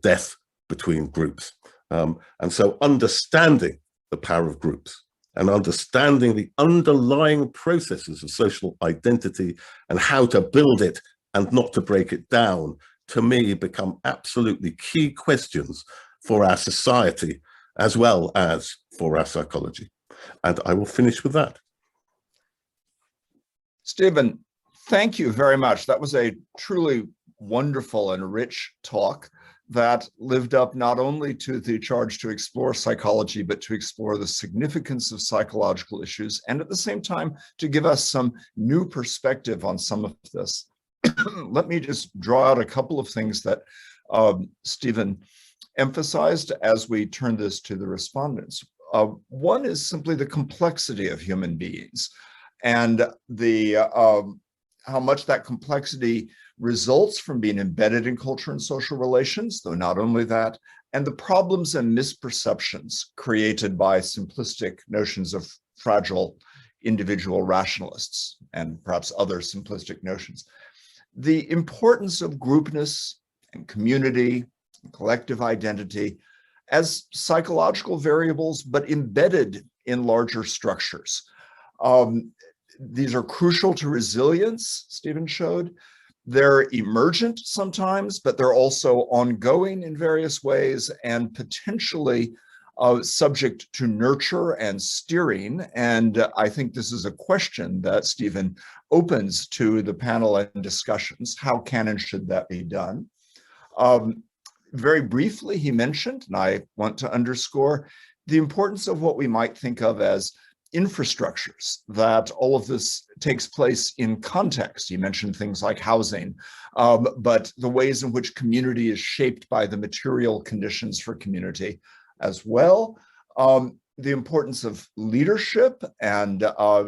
death between groups. And so understanding the power of groups and understanding the underlying processes of social identity and how to build it and not to break it down, to me, become absolutely key questions for our society as well as for our psychology. And I will finish with that. Stephen, thank you very much. That was a truly wonderful and rich talk that lived up not only to the charge to explore psychology, but to explore the significance of psychological issues, and at the same time, to give us some new perspective on some of this. Let me just draw out a couple of things that Stephen emphasized as we turn this to the respondents. One is simply the complexity of human beings and the how much that complexity results from being embedded in culture and social relations, though not only that, and the problems and misperceptions created by simplistic notions of fragile individual rationalists and perhaps other simplistic notions. The importance of groupness and community and collective identity as psychological variables, but embedded in larger structures. These are crucial to resilience, Stephen showed. They're emergent sometimes, but they're also ongoing in various ways and potentially subject to nurture and steering. And I think this is a question that Stephen opens to the panel and discussions. How can and should that be done? Very briefly, he mentioned, and I want to underscore, the importance of what we might think of as infrastructures, that all of this takes place in context. He mentioned things like housing, but the ways in which community is shaped by the material conditions for community as well. The importance of leadership, and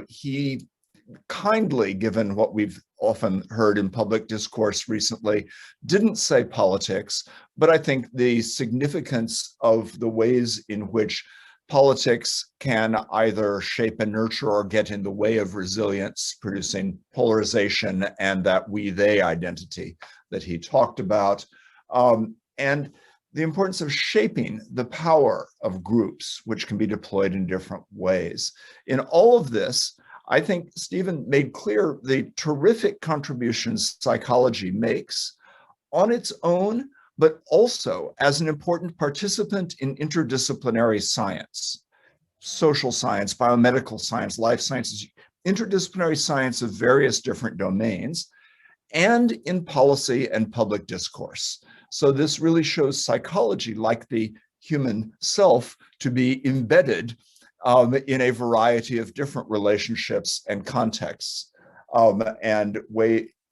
he kindly, given what we've often heard in public discourse recently, didn't say politics, but I think the significance of the ways in which politics can either shape and nurture or get in the way of resilience, producing polarization and that we-they identity that he talked about, and the importance of shaping the power of groups, which can be deployed in different ways. In all of this, I think Stephen made clear the terrific contributions psychology makes on its own, but also as an important participant in interdisciplinary science, social science, biomedical science, life sciences, interdisciplinary science of various different domains, and in policy and public discourse. So this really shows psychology, like the human self, to be embedded in a variety of different relationships and contexts, and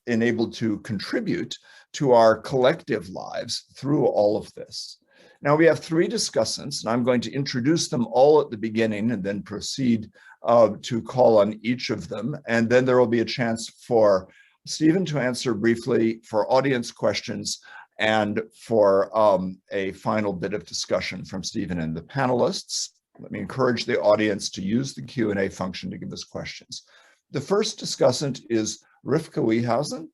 enabled to contribute to our collective lives through all of this. Now we have three discussants, and I'm going to introduce them all at the beginning and then proceed to call on each of them. And then there will be a chance for Stephen to answer briefly, for audience questions, and for a final bit of discussion from Stephen and the panelists. Let me encourage the audience to use the Q&A function to give us questions. The first discussant is Rivka Wiehausen,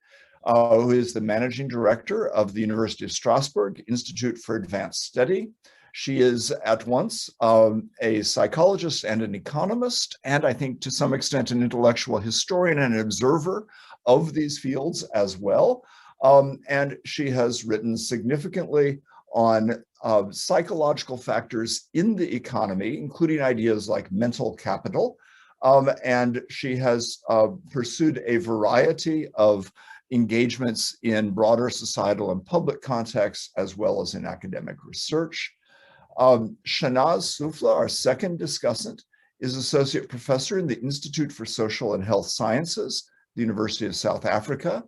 who is the managing director of the University of Strasbourg Institute for Advanced Study. She is at once a psychologist and an economist, and I think to some extent an intellectual historian and an observer of these fields as well. And she has written significantly on psychological factors in the economy, including ideas like mental capital. And she has pursued a variety of engagements in broader societal and public contexts, as well as in academic research. Shanaz Sufla, our second discussant, is associate professor in the Institute for Social and Health Sciences, the University of South Africa.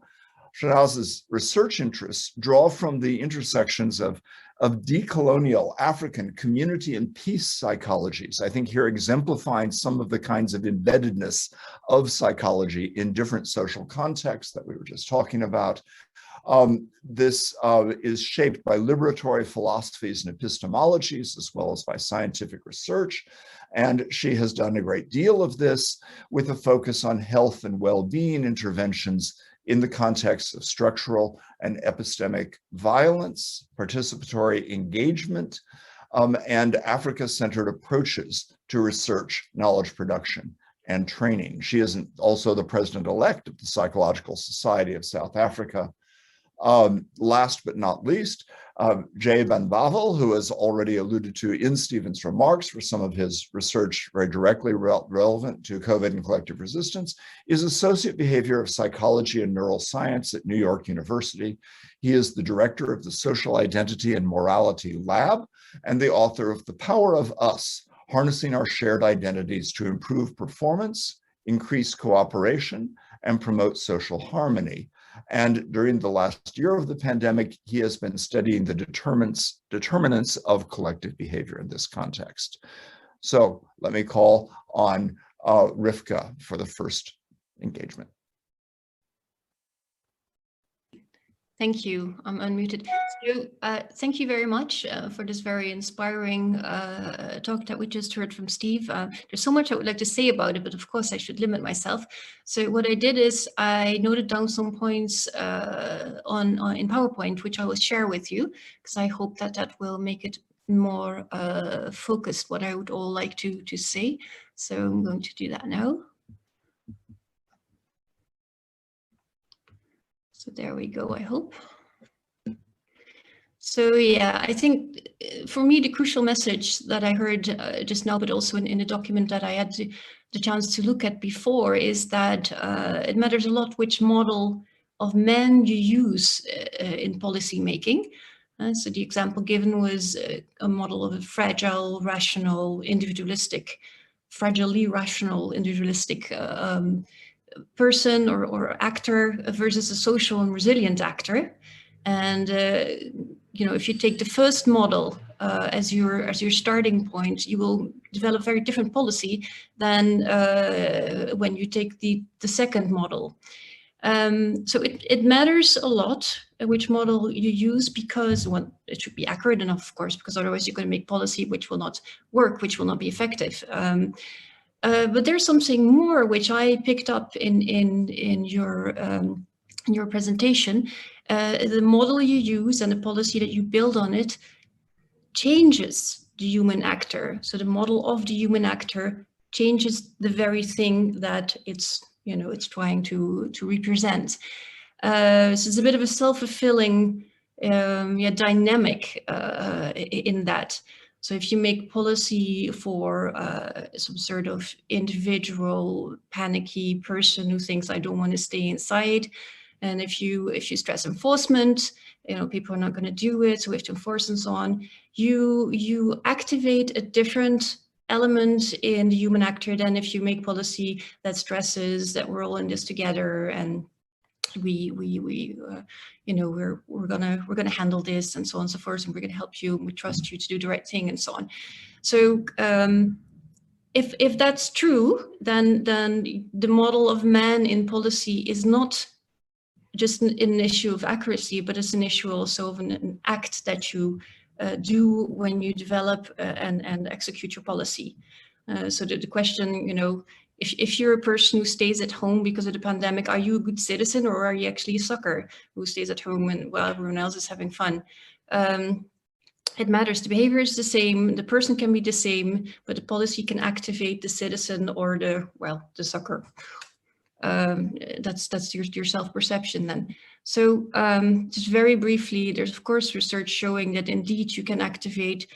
Shahnaz's research interests draw from the intersections of decolonial African community and peace psychologies. I think here exemplifying some of the kinds of embeddedness of psychology in different social contexts that we were just talking about. This is shaped by liberatory philosophies and epistemologies, as well as by scientific research. And she has done a great deal of this with a focus on health and well-being interventions in the context of structural and epistemic violence, participatory engagement, and Africa-centered approaches to research, knowledge production, and training. She is also the president-elect of the Psychological Society of South Africa. Last but not least, Jay Van Bavel, who is already alluded to in Stephen's remarks for some of his research very directly relevant to COVID and collective resistance, is Associate Behavior of Psychology and Neuroscience at New York University. He is the director of the Social Identity and Morality Lab and the author of The Power of Us, Harnessing Our Shared Identities to Improve Performance, Increase Cooperation, and Promote Social Harmony. And during the last year of the pandemic, he has been studying the determinants of collective behavior in this context. So let me call on Rivka for the first engagement. Thank you. I'm unmuted. So thank you very much for this very inspiring talk that we just heard from Steve. There's so much I would like to say about it, but of course I should limit myself. So what I did is I noted down some points in PowerPoint, which I will share with you, because I hope that that will make it more focused, what I would all like to say. So I'm going to do that now. So there we go, I hope. So yeah, I think for me, the crucial message that I heard just now, but also in a document that I had the chance to look at before, is that it matters a lot which model of men you use in policy making. So the example given was a model of a fragile, rational, individualistic, fragilely rational, individualistic person or actor versus a social and resilient actor. And you know, if you take the first model as your starting point, you will develop very different policy than when you take the second model. So it matters a lot which model you use, because well, it should be accurate enough, of course, because otherwise you're going to make policy which will not work, which will not be effective. But there's something more which I picked up in your presentation. The model you use and the policy that you build on it changes the human actor. So the model of the human actor changes the very thing that it's trying to represent. So it's a bit of a self-fulfilling dynamic in that. So if you make policy for some sort of individual panicky person who thinks I don't want to stay inside, and if you stress enforcement, people are not going to do it, so we have to enforce and so on, you activate a different element in the human actor than if you make policy that stresses that we're all in this together and we're gonna handle this and so on and so forth, and we're gonna help you and we trust you to do the right thing and so on. So if that's true, then the model of man in policy is not just an issue of accuracy, but it's an issue also of an act that you do when you develop and execute your policy. So the question, if you're a person who stays at home because of the pandemic, are you a good citizen, or are you actually a sucker who stays at home and while everyone else is having fun? It matters. The behavior is the same. The person can be the same, but the policy can activate the citizen or the sucker. That's your self-perception then. So just very briefly, there's of course research showing that indeed you can activate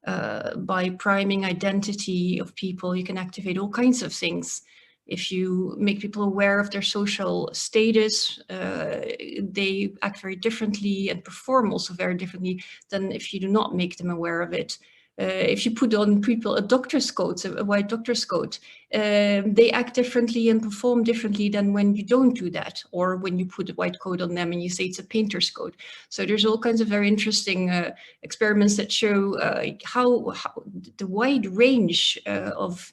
by priming identity of people, you can activate all kinds of things. If you make people aware of their social status, they act very differently and perform also very differently than if you do not make them aware of it. if you put on people a doctor's coat, a white doctor's coat, they act differently and perform differently than when you don't do that, or when you put a white coat on them and you say it's a painter's coat. So there's all kinds of very interesting experiments that show how the wide range of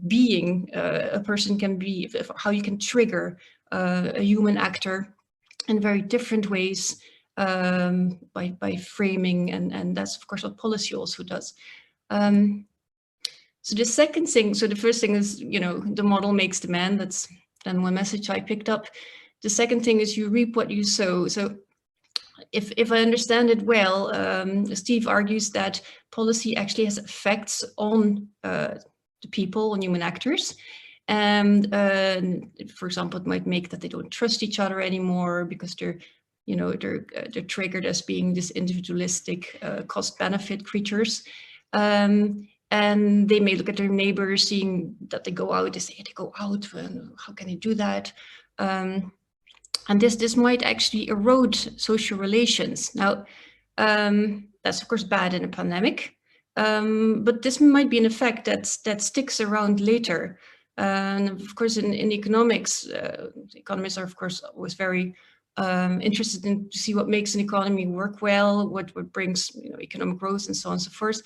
being a person can be, how you can trigger a human actor in very different ways by framing, and that's of course what policy also does. So the second thing, so the first thing is, the model makes the man. That's then one message I picked up. The second thing is you reap what you sow. So if I understand it well, Steve argues that policy actually has effects on the people, on human actors. And for example, it might make that they don't trust each other anymore because they're triggered as being this individualistic cost-benefit creatures. And they may look at their neighbors, seeing that they go out, they say, they go out, how can they do that? And this might actually erode social relations. Now, that's of course bad in a pandemic, but this might be an effect that sticks around later. And of course, in economics, economists are of course always very interested in to see what makes an economy work well, what brings economic growth, and so on and so forth.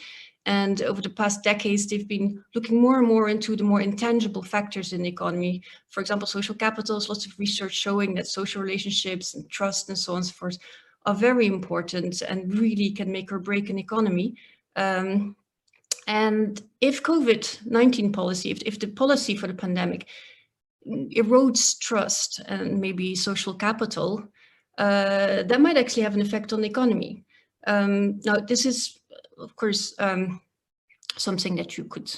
And over the past decades, they've been looking more and more into the more intangible factors in the economy. For example, social capitals, lots of research showing that social relationships and trust and so on and so forth are very important and really can make or break an economy. And if COVID-19 policy, if the policy for the pandemic erodes trust and maybe social capital, that might actually have an effect on the economy. Now, this is, of course, something that you could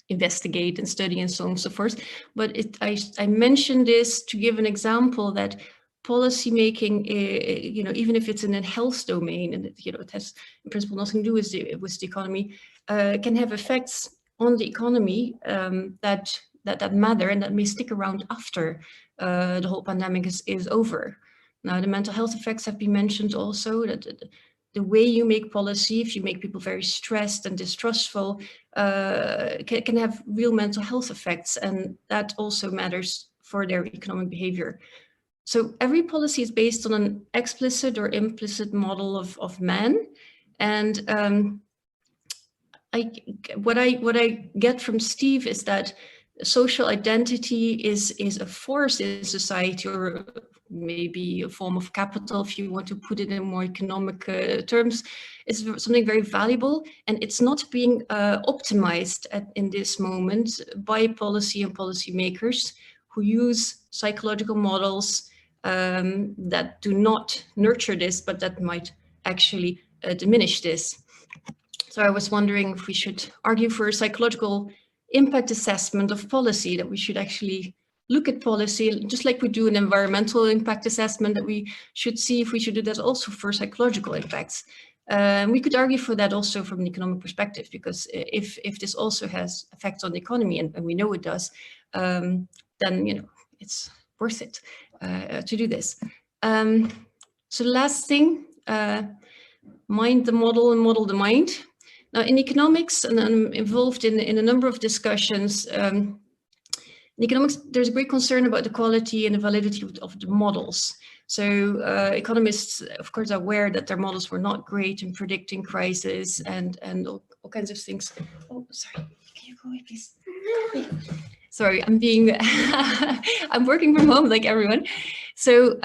investigate and study and so on and so forth. But I mentioned this to give an example that policy making, even if it's in a health domain, and it has in principle nothing to do with the economy, can have effects on the economy that matter and that may stick around after the whole pandemic is over. Now, the mental health effects have been mentioned also, that the way you make policy, if you make people very stressed and distrustful, can have real mental health effects, and that also matters for their economic behavior. So every policy is based on an explicit or implicit model of man, and what I get from Steve is that social identity is a force in society, or maybe a form of capital, if you want to put it in more economic terms. It's something very valuable, and it's not being optimized in this moment by policy and policymakers who use psychological models that do not nurture this, but that might actually diminish this. So I was wondering if we should argue for a psychological impact assessment of policy, that we should actually look at policy, just like we do an environmental impact assessment, that we should see if we should do that also for psychological impacts. We could argue for that also from an economic perspective, because if this also has effects on the economy, and we know it does, then it's worth it to do this. So the last thing, mind the model and model the mind. Now, in economics, and I'm involved in a number of discussions, in economics, there's a great concern about the quality and the validity of the models. So economists, of course, are aware that their models were not great in predicting crisis and all kinds of things. Oh, sorry, can you go away, please? Sorry, I'm being, I'm working from home like everyone. So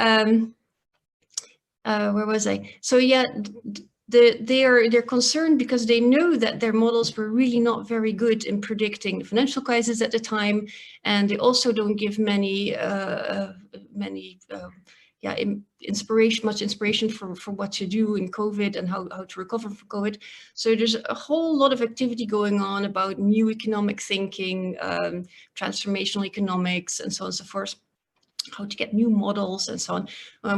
where was I? So yeah, they're concerned because they know that their models were really not very good in predicting the financial crisis at the time, and they also don't give much inspiration for what to do in COVID and how to recover from COVID. So there's a whole lot of activity going on about new economic thinking, transformational economics, and so on and so forth, how to get new models and so on.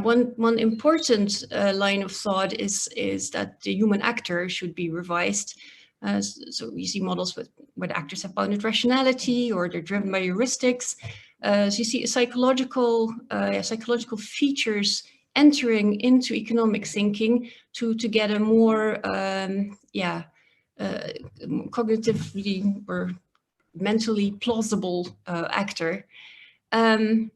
One important line of thought is that the human actor should be revised. So you see models where the actors have bounded rationality, or they're driven by heuristics. So you see psychological features entering into economic thinking to get a more cognitively or mentally plausible actor. But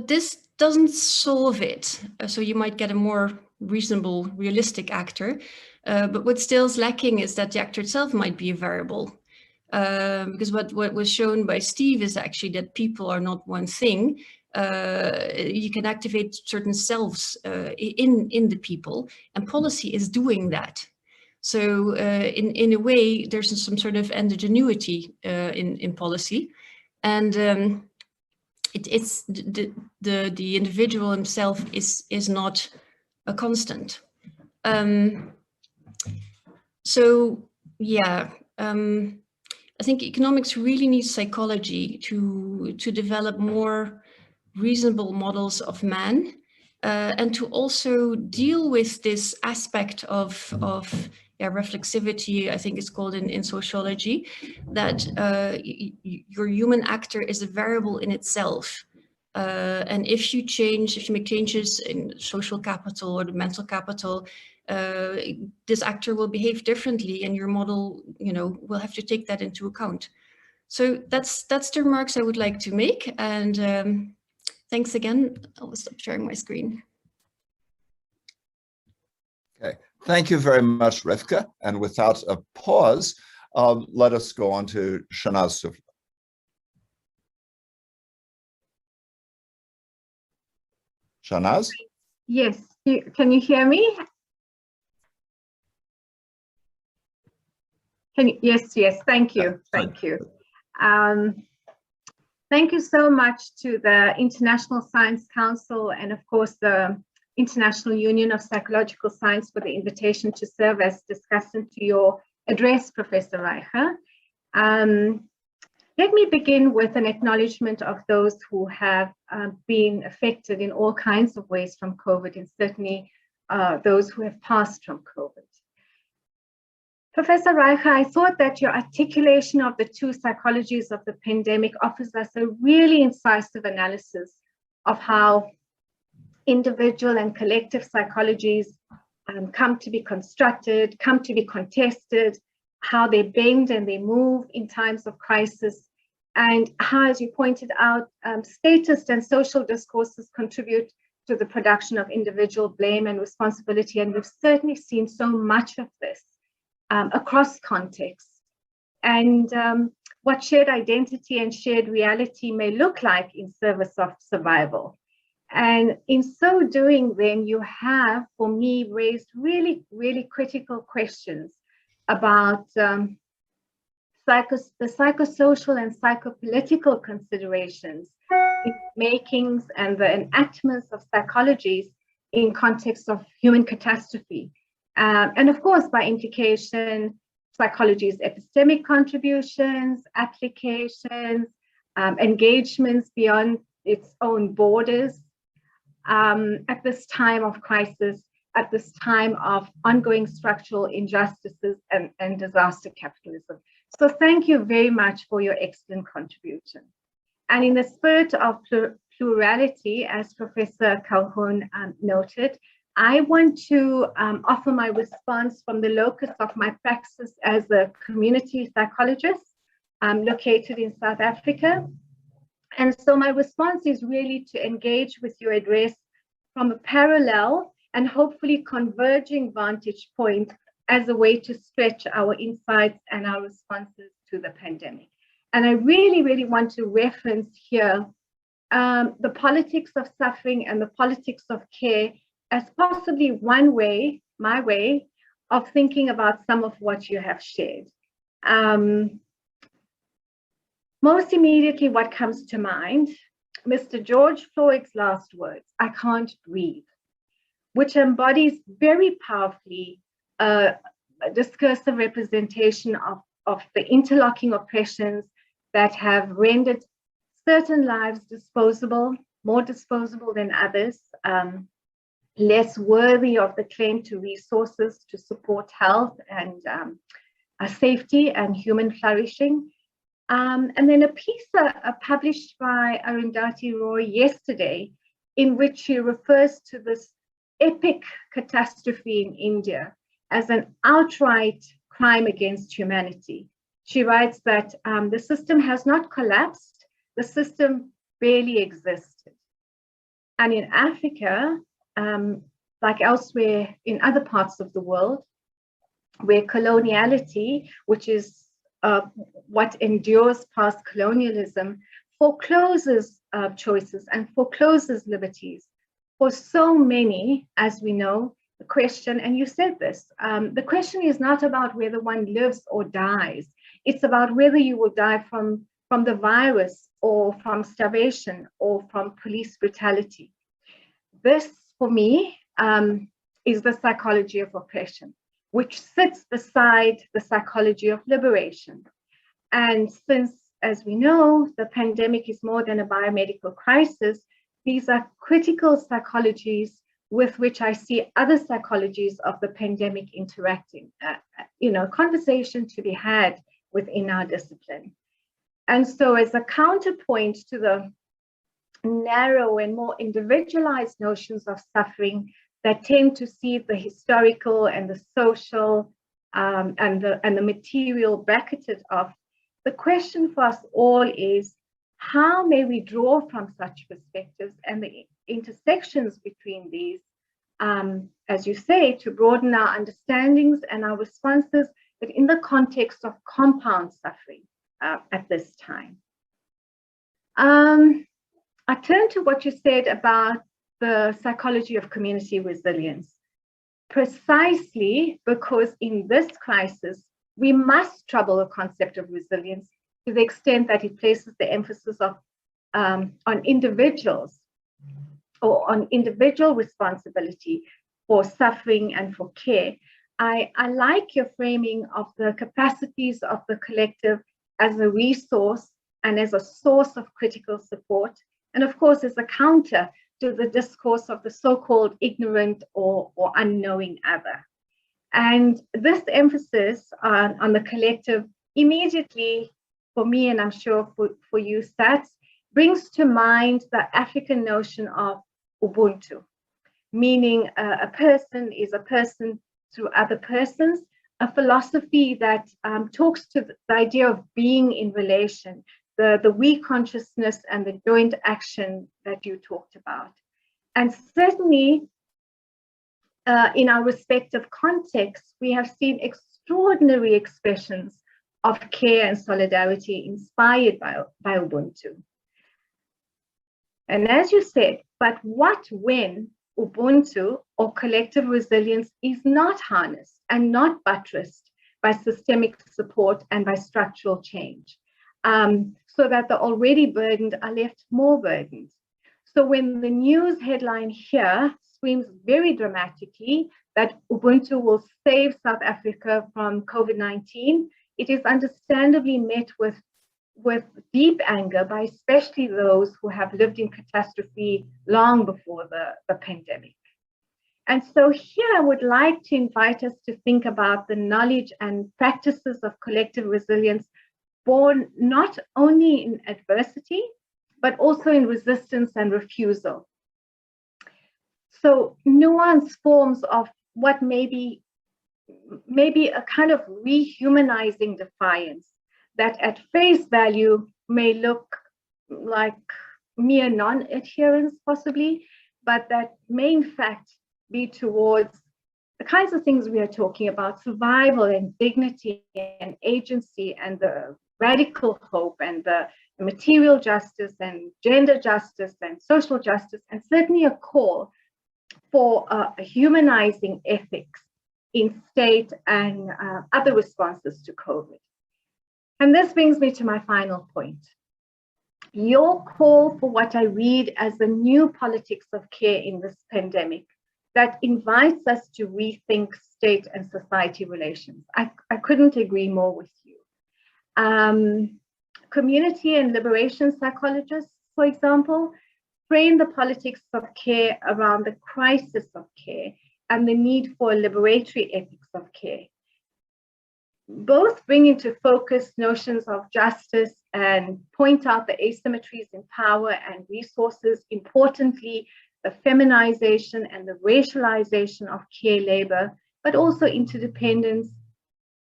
this doesn't solve it. So you might get a more reasonable, realistic actor. But what still is lacking is that the actor itself might be a variable. Because what was shown by Steve is actually that people are not one thing. You can activate certain selves in the people, and policy is doing that. So in a way, there's some sort of endogeneity in policy, and it's the individual himself is not a constant. So yeah, I think economics really needs psychology to develop more reasonable models of man, and to also deal with this aspect of reflexivity, I think it's called in sociology, that your human actor is a variable in itself. And if you make changes in social capital or the mental capital, this actor will behave differently, and your model, will have to take that into account. So that's the remarks I would like to make. And thanks again. I'll stop sharing my screen. Okay, thank you very much, Rivka. And without a pause, let us go on to Shahnaz Soufla. Shahnaz? Yes, can you hear me? Yes, thank you, thank you. Thank you so much to the International Science Council and of course the International Union of Psychological Science for the invitation to serve as discussant to your address, Professor Reicher. Let me begin with an acknowledgement of those who have been affected in all kinds of ways from COVID, and certainly those who have passed from COVID. Professor Reicher, I thought that your articulation of the two psychologies of the pandemic offers us a really incisive analysis of how individual and collective psychologies come to be constructed, come to be contested, how they bend and they move in times of crisis, and how, as you pointed out, statist and social discourses contribute to the production of individual blame and responsibility. And we've certainly seen so much of this across contexts. And what shared identity and shared reality may look like in service of survival. And in so doing, then you have, for me, raised really, really critical questions about the psychosocial and psychopolitical considerations in makings and the enactments of psychologies in context of human catastrophe. And of course, by implication, psychology's epistemic contributions, applications, engagements beyond its own borders at this time of crisis, at this time of ongoing structural injustices and disaster capitalism. So thank you very much for your excellent contribution. And in the spirit of plurality, as Professor Calhoun noted, I want to offer my response from the locus of my praxis as a community psychologist located in South Africa. And so my response is really to engage with your address from a parallel and hopefully converging vantage point as a way to stretch our insights and our responses to the pandemic. And I really, really want to reference here the politics of suffering and the politics of care as possibly one way, my way, of thinking about some of what you have shared. Most immediately, what comes to mind, Mr. George Floyd's last words, "I can't breathe," which embodies very powerfully a discursive representation of the interlocking oppressions that have rendered certain lives disposable, more disposable than others, less worthy of the claim to resources to support health and safety and human flourishing. And then a piece published by Arundhati Roy yesterday, in which she refers to this epic catastrophe in India as an outright crime against humanity. She writes that the system has not collapsed, the system barely existed. And in Africa, like elsewhere in other parts of the world, where coloniality, which is what endures past colonialism, forecloses choices and forecloses liberties. For so many, as we know, the question, and you said this, the question is not about whether one lives or dies. It's about whether you will die from the virus or from starvation or from police brutality. This, for me, is the psychology of oppression, which sits beside the psychology of liberation. And since, as we know, the pandemic is more than a biomedical crisis, these are critical psychologies with which I see other psychologies of the pandemic interacting, conversation to be had within our discipline. And so as a counterpoint to the narrow and more individualized notions of suffering that tend to see the historical and the social and the material bracketed off, the question for us all is, how may we draw from such perspectives and the intersections between these, as you say, to broaden our understandings and our responses, but in the context of compound suffering at this time. I turn to what you said about the psychology of community resilience, precisely because in this crisis, we must trouble the concept of resilience to the extent that it places the emphasis on individuals or on individual responsibility for suffering and for care. I like your framing of the capacities of the collective as a resource and as a source of critical support, and of course as a counter to the discourse of the so-called ignorant or unknowing other. And this emphasis on the collective immediately, for me, and I'm sure for you, Sats, brings to mind the African notion of Ubuntu, meaning a person is a person through other persons, a philosophy that talks to the idea of being in relation, the we consciousness and the joint action that you talked about. And certainly, in our respective contexts, we have seen extraordinary expressions of care and solidarity inspired by Ubuntu. And as you said, but what when Ubuntu or collective resilience is not harnessed and not buttressed by systemic support and by structural change, so that the already burdened are left more burdened. So when the news headline here screams very dramatically that Ubuntu will save South Africa from COVID-19, it is understandably met with deep anger by especially those who have lived in catastrophe long before the pandemic. And so here I would like to invite us to think about the knowledge and practices of collective resilience born not only in adversity, but also in resistance and refusal. So nuanced forms of what may be a kind of rehumanizing defiance that at face value may look like mere non-adherence possibly, but that may in fact be towards the kinds of things we are talking about, survival and dignity and agency and the radical hope and the material justice and gender justice and social justice, and certainly a call for a humanizing ethics in state and other responses to COVID. And this brings me to my final point. Your call for what I read as the new politics of care in this pandemic that invites us to rethink state and society relations. I couldn't agree more with you. Community and liberation psychologists, for example, frame the politics of care around the crisis of care and the need for a liberatory ethics of care. Both bring into focus notions of justice and point out the asymmetries in power and resources, importantly, the feminization and the racialization of care labor, but also interdependence,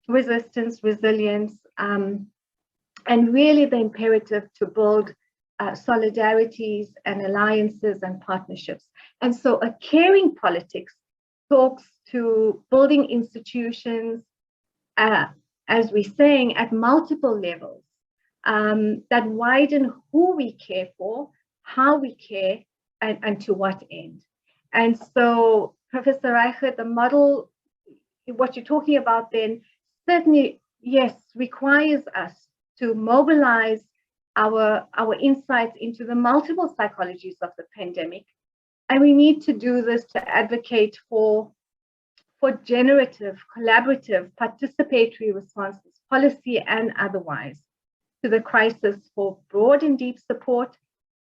resistance, resilience, and really the imperative to build solidarities and alliances and partnerships. And so a caring politics talks to building institutions, as we're saying, at multiple levels that widen who we care for, how we care, and to what end. And so, Professor Reichert, the model, what you're talking about then, certainly, yes, requires us to mobilize our insights into the multiple psychologies of the pandemic. And we need to do this to advocate for generative, collaborative, participatory responses, policy and otherwise, to the crisis, for broad and deep support,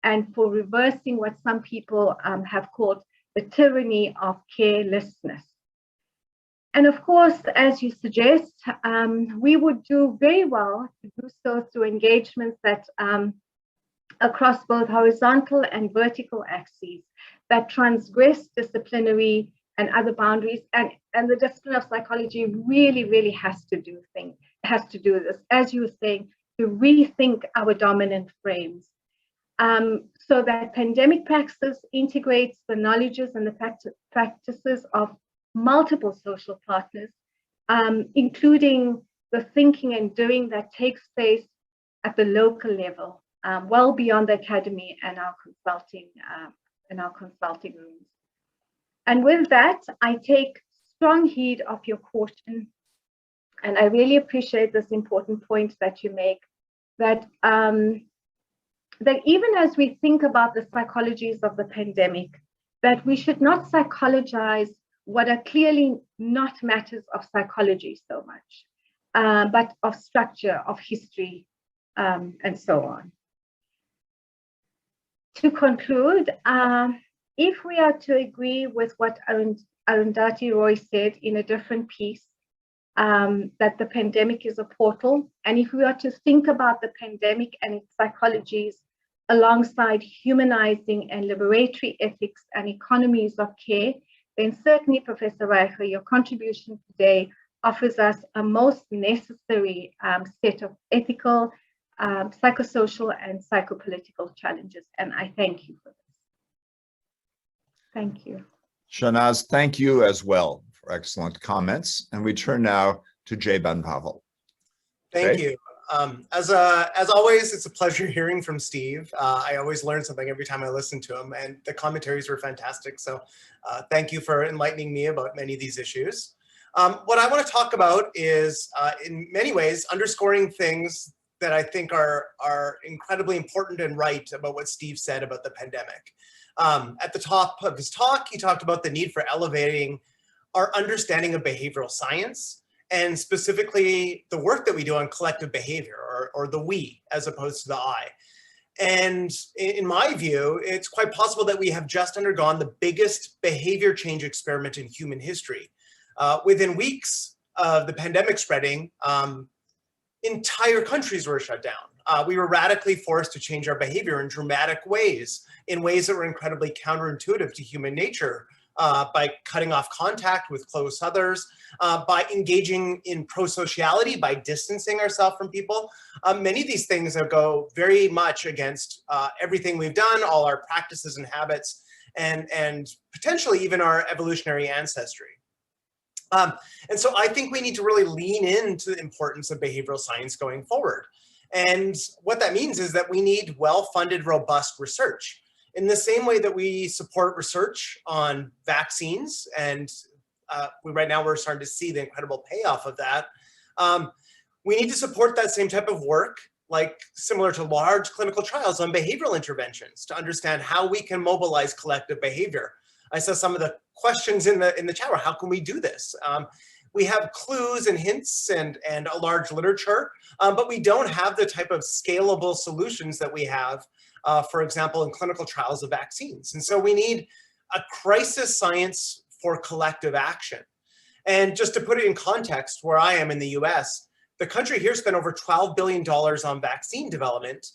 and for reversing what some people have called the tyranny of carelessness. And of course, as you suggest, we would do very well to do so through engagements that across both horizontal and vertical axes that transgress disciplinary and other boundaries. And the discipline of psychology really has to do this, as you were saying, to rethink our dominant frames. So that pandemic praxis integrates the knowledges and the practices of multiple social partners, including the thinking and doing that takes place at the local level, well beyond the academy and our consulting rooms. And with that, I take strong heed of your caution, and I really appreciate this important point that you make, that that even as we think about the psychologies of the pandemic, that we should not psychologize what are clearly not matters of psychology so much, but of structure, of history, and so on. To conclude, if we are to agree with what Arundhati Roy said in a different piece, that the pandemic is a portal, and if we are to think about the pandemic and its psychologies alongside humanizing and liberatory ethics and economies of care, then certainly, Professor Reichert, your contribution today offers us a most necessary set of ethical, psychosocial, and psychopolitical challenges. And I thank you for this. Thank you. Shahnaz, thank you as well for excellent comments. And we turn now to Jay Ben-Pavel. Thank you. As always, it's a pleasure hearing from Steve. I always learn something every time I listen to him, and the commentaries were fantastic. So thank you for enlightening me about many of these issues. What I want to talk about is, in many ways, underscoring things that I think are incredibly important and right about what Steve said about the pandemic. At the top of his talk, he talked about the need for elevating our understanding of behavioral science, and specifically the work that we do on collective behavior, or the we as opposed to the I. And in my view, it's quite possible that we have just undergone the biggest behavior change experiment in human history. Within weeks of the pandemic spreading, entire countries were shut down. We were radically forced to change our behavior in dramatic ways, in ways that were incredibly counterintuitive to human nature, by cutting off contact with close others, by engaging in pro-sociality, by distancing ourselves from people. Many of these things that go very much against everything we've done, all our practices and habits, and potentially even our evolutionary ancestry. And so I think we need to really lean into the importance of behavioral science going forward. And what that means is that we need well-funded, robust research. In the same way that we support research on vaccines, and right now we're starting to see the incredible payoff of that, we need to support that same type of work, like similar to large clinical trials on behavioral interventions, to understand how we can mobilize collective behavior. I saw some of the questions in the chat room. How can we do this? We have clues and hints and a large literature, but we don't have the type of scalable solutions that we have, for example, in clinical trials of vaccines. And so we need a crisis science for collective action. And just to put it in context, where I am in the US, the country here spent over $12 billion on vaccine development,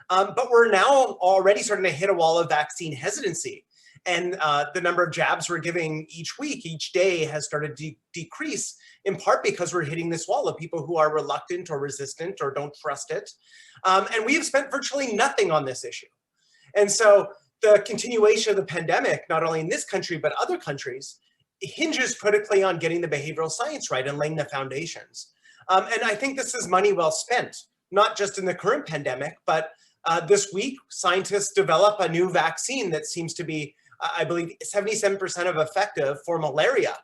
but we're now already starting to hit a wall of vaccine hesitancy. and the number of jabs we're giving each week, each day has started to decrease, in part because we're hitting this wall of people who are reluctant or resistant or don't trust it. And we have spent virtually nothing on this issue. And so the continuation of the pandemic, not only in this country, but other countries, hinges critically on getting the behavioral science right and laying the foundations. And I think this is money well spent, not just in the current pandemic, but this week, scientists develop a new vaccine that seems to be, I believe, 77% of effective for malaria,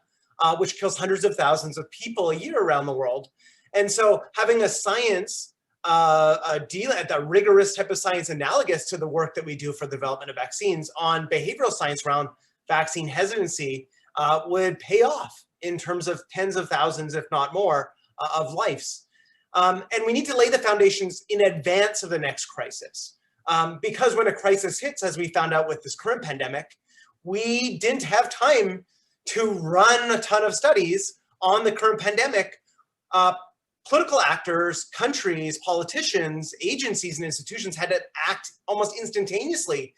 which kills hundreds of thousands of people a year around the world. And so having a science deal at the rigorous type of science analogous to the work that we do for the development of vaccines on behavioral science around vaccine hesitancy would pay off in terms of tens of thousands, if not more, of lives. And we need to lay the foundations in advance of the next crisis. Because when a crisis hits, as we found out with this current pandemic, we didn't have time to run a ton of studies on the current pandemic. Political actors, countries, politicians, agencies, and institutions had to act almost instantaneously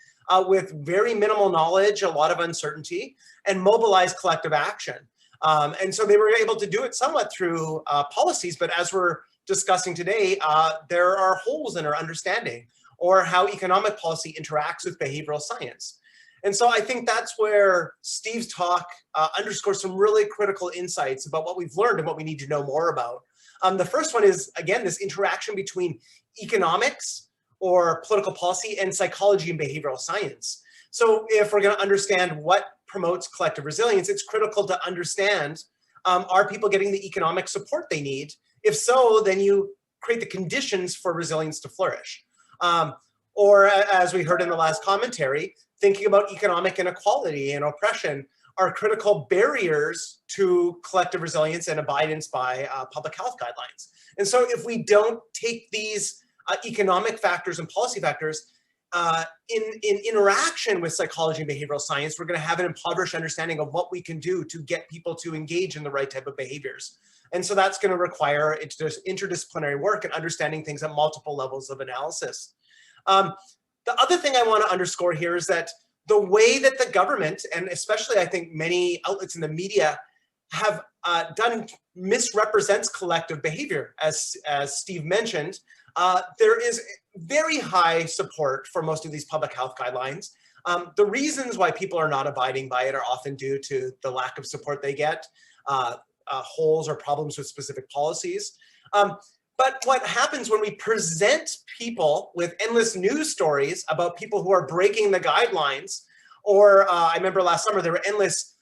with very minimal knowledge, a lot of uncertainty, and mobilize collective action. And so they were able to do it somewhat through policies, but as we're discussing today, there are holes in our understanding or how economic policy interacts with behavioral science. And so I think that's where Steve's talk underscores some really critical insights about what we've learned and what we need to know more about. The first one is, again, this interaction between economics or political policy and psychology and behavioral science. So if we're going to understand what promotes collective resilience, it's critical to understand, are people getting the economic support they need? If so, then you create the conditions for resilience to flourish. Or as we heard in the last commentary, thinking about economic inequality and oppression are critical barriers to collective resilience and abidance by public health guidelines. And so if we don't take these economic factors and policy factors in interaction with psychology and behavioral science, we're going to have an impoverished understanding of what we can do to get people to engage in the right type of behaviors. And so that's going to require interdisciplinary work and understanding things at multiple levels of analysis. The other thing I want to underscore here is that the way that the government, and especially I think many outlets in the media, have done misrepresents collective behavior. As Steve mentioned, there is very high support for most of these public health guidelines. The reasons why people are not abiding by it are often due to the lack of support they get, holes or problems with specific policies. But what happens when we present people with endless news stories about people who are breaking the guidelines, or I remember last summer there were endless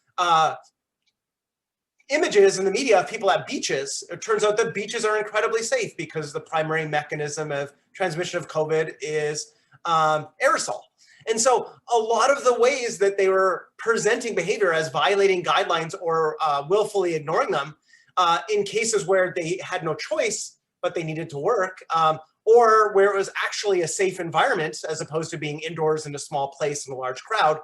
images in the media of people at beaches. It turns out that beaches are incredibly safe because the primary mechanism of transmission of COVID is aerosol. And so a lot of the ways that they were presenting behavior as violating guidelines or willfully ignoring them in cases where they had no choice, but they needed to work, or where it was actually a safe environment as opposed to being indoors in a small place in a large crowd,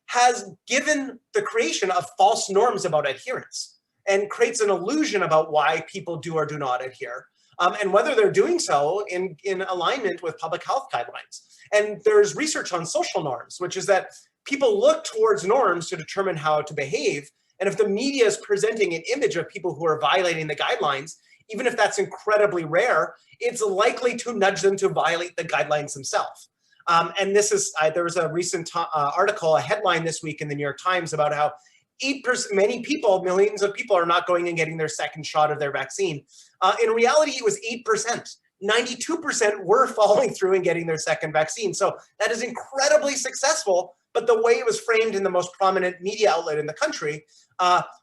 has given the creation of false norms about adherence and creates an illusion about why people do or do not adhere, and whether they're doing so in alignment with public health guidelines. And there's research on social norms, which is that people look towards norms to determine how to behave. And if the media is presenting an image of people who are violating the guidelines, even if that's incredibly rare, it's likely to nudge them to violate the guidelines themselves. And this is, there was a recent article, a headline this week in the New York Times about how 8%, many people, millions of people are not going and getting their second shot of their vaccine. In reality, it was 8%. 92% were following through and getting their second vaccine. So that is incredibly successful, but the way it was framed in the most prominent media outlet in the country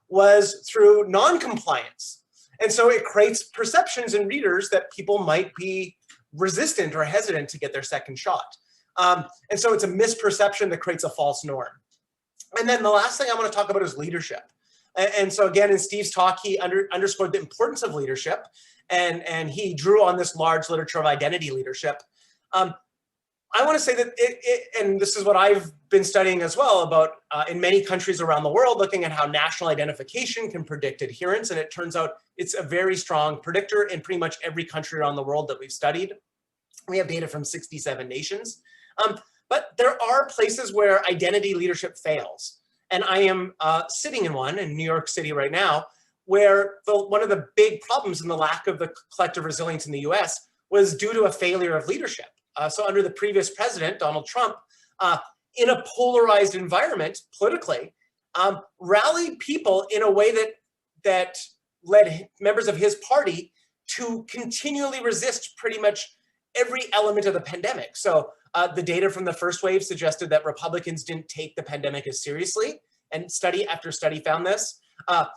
was through non-compliance. And so it creates perceptions in readers that people might be resistant or hesitant to get their second shot. And so it's a misperception that creates a false norm. And then the last thing I want to talk about is leadership. And so again, in Steve's talk, he underscored the importance of leadership, and he drew on this large literature of identity leadership. I want to say that and this is what I've been studying as well about in many countries around the world, looking at how national identification can predict adherence. And it turns out it's a very strong predictor in pretty much every country around the world that we've studied. We have data from 67 nations. But there are places where identity leadership fails. And I am sitting in one in New York City right now, where one of the big problems in the lack of the collective resilience in the US was due to a failure of leadership. So under the previous president, Donald Trump, in a polarized environment politically, rallied people in a way that led members of his party to continually resist pretty much every element of the pandemic. So the data from the first wave suggested that Republicans didn't take the pandemic as seriously, and study after study found this. I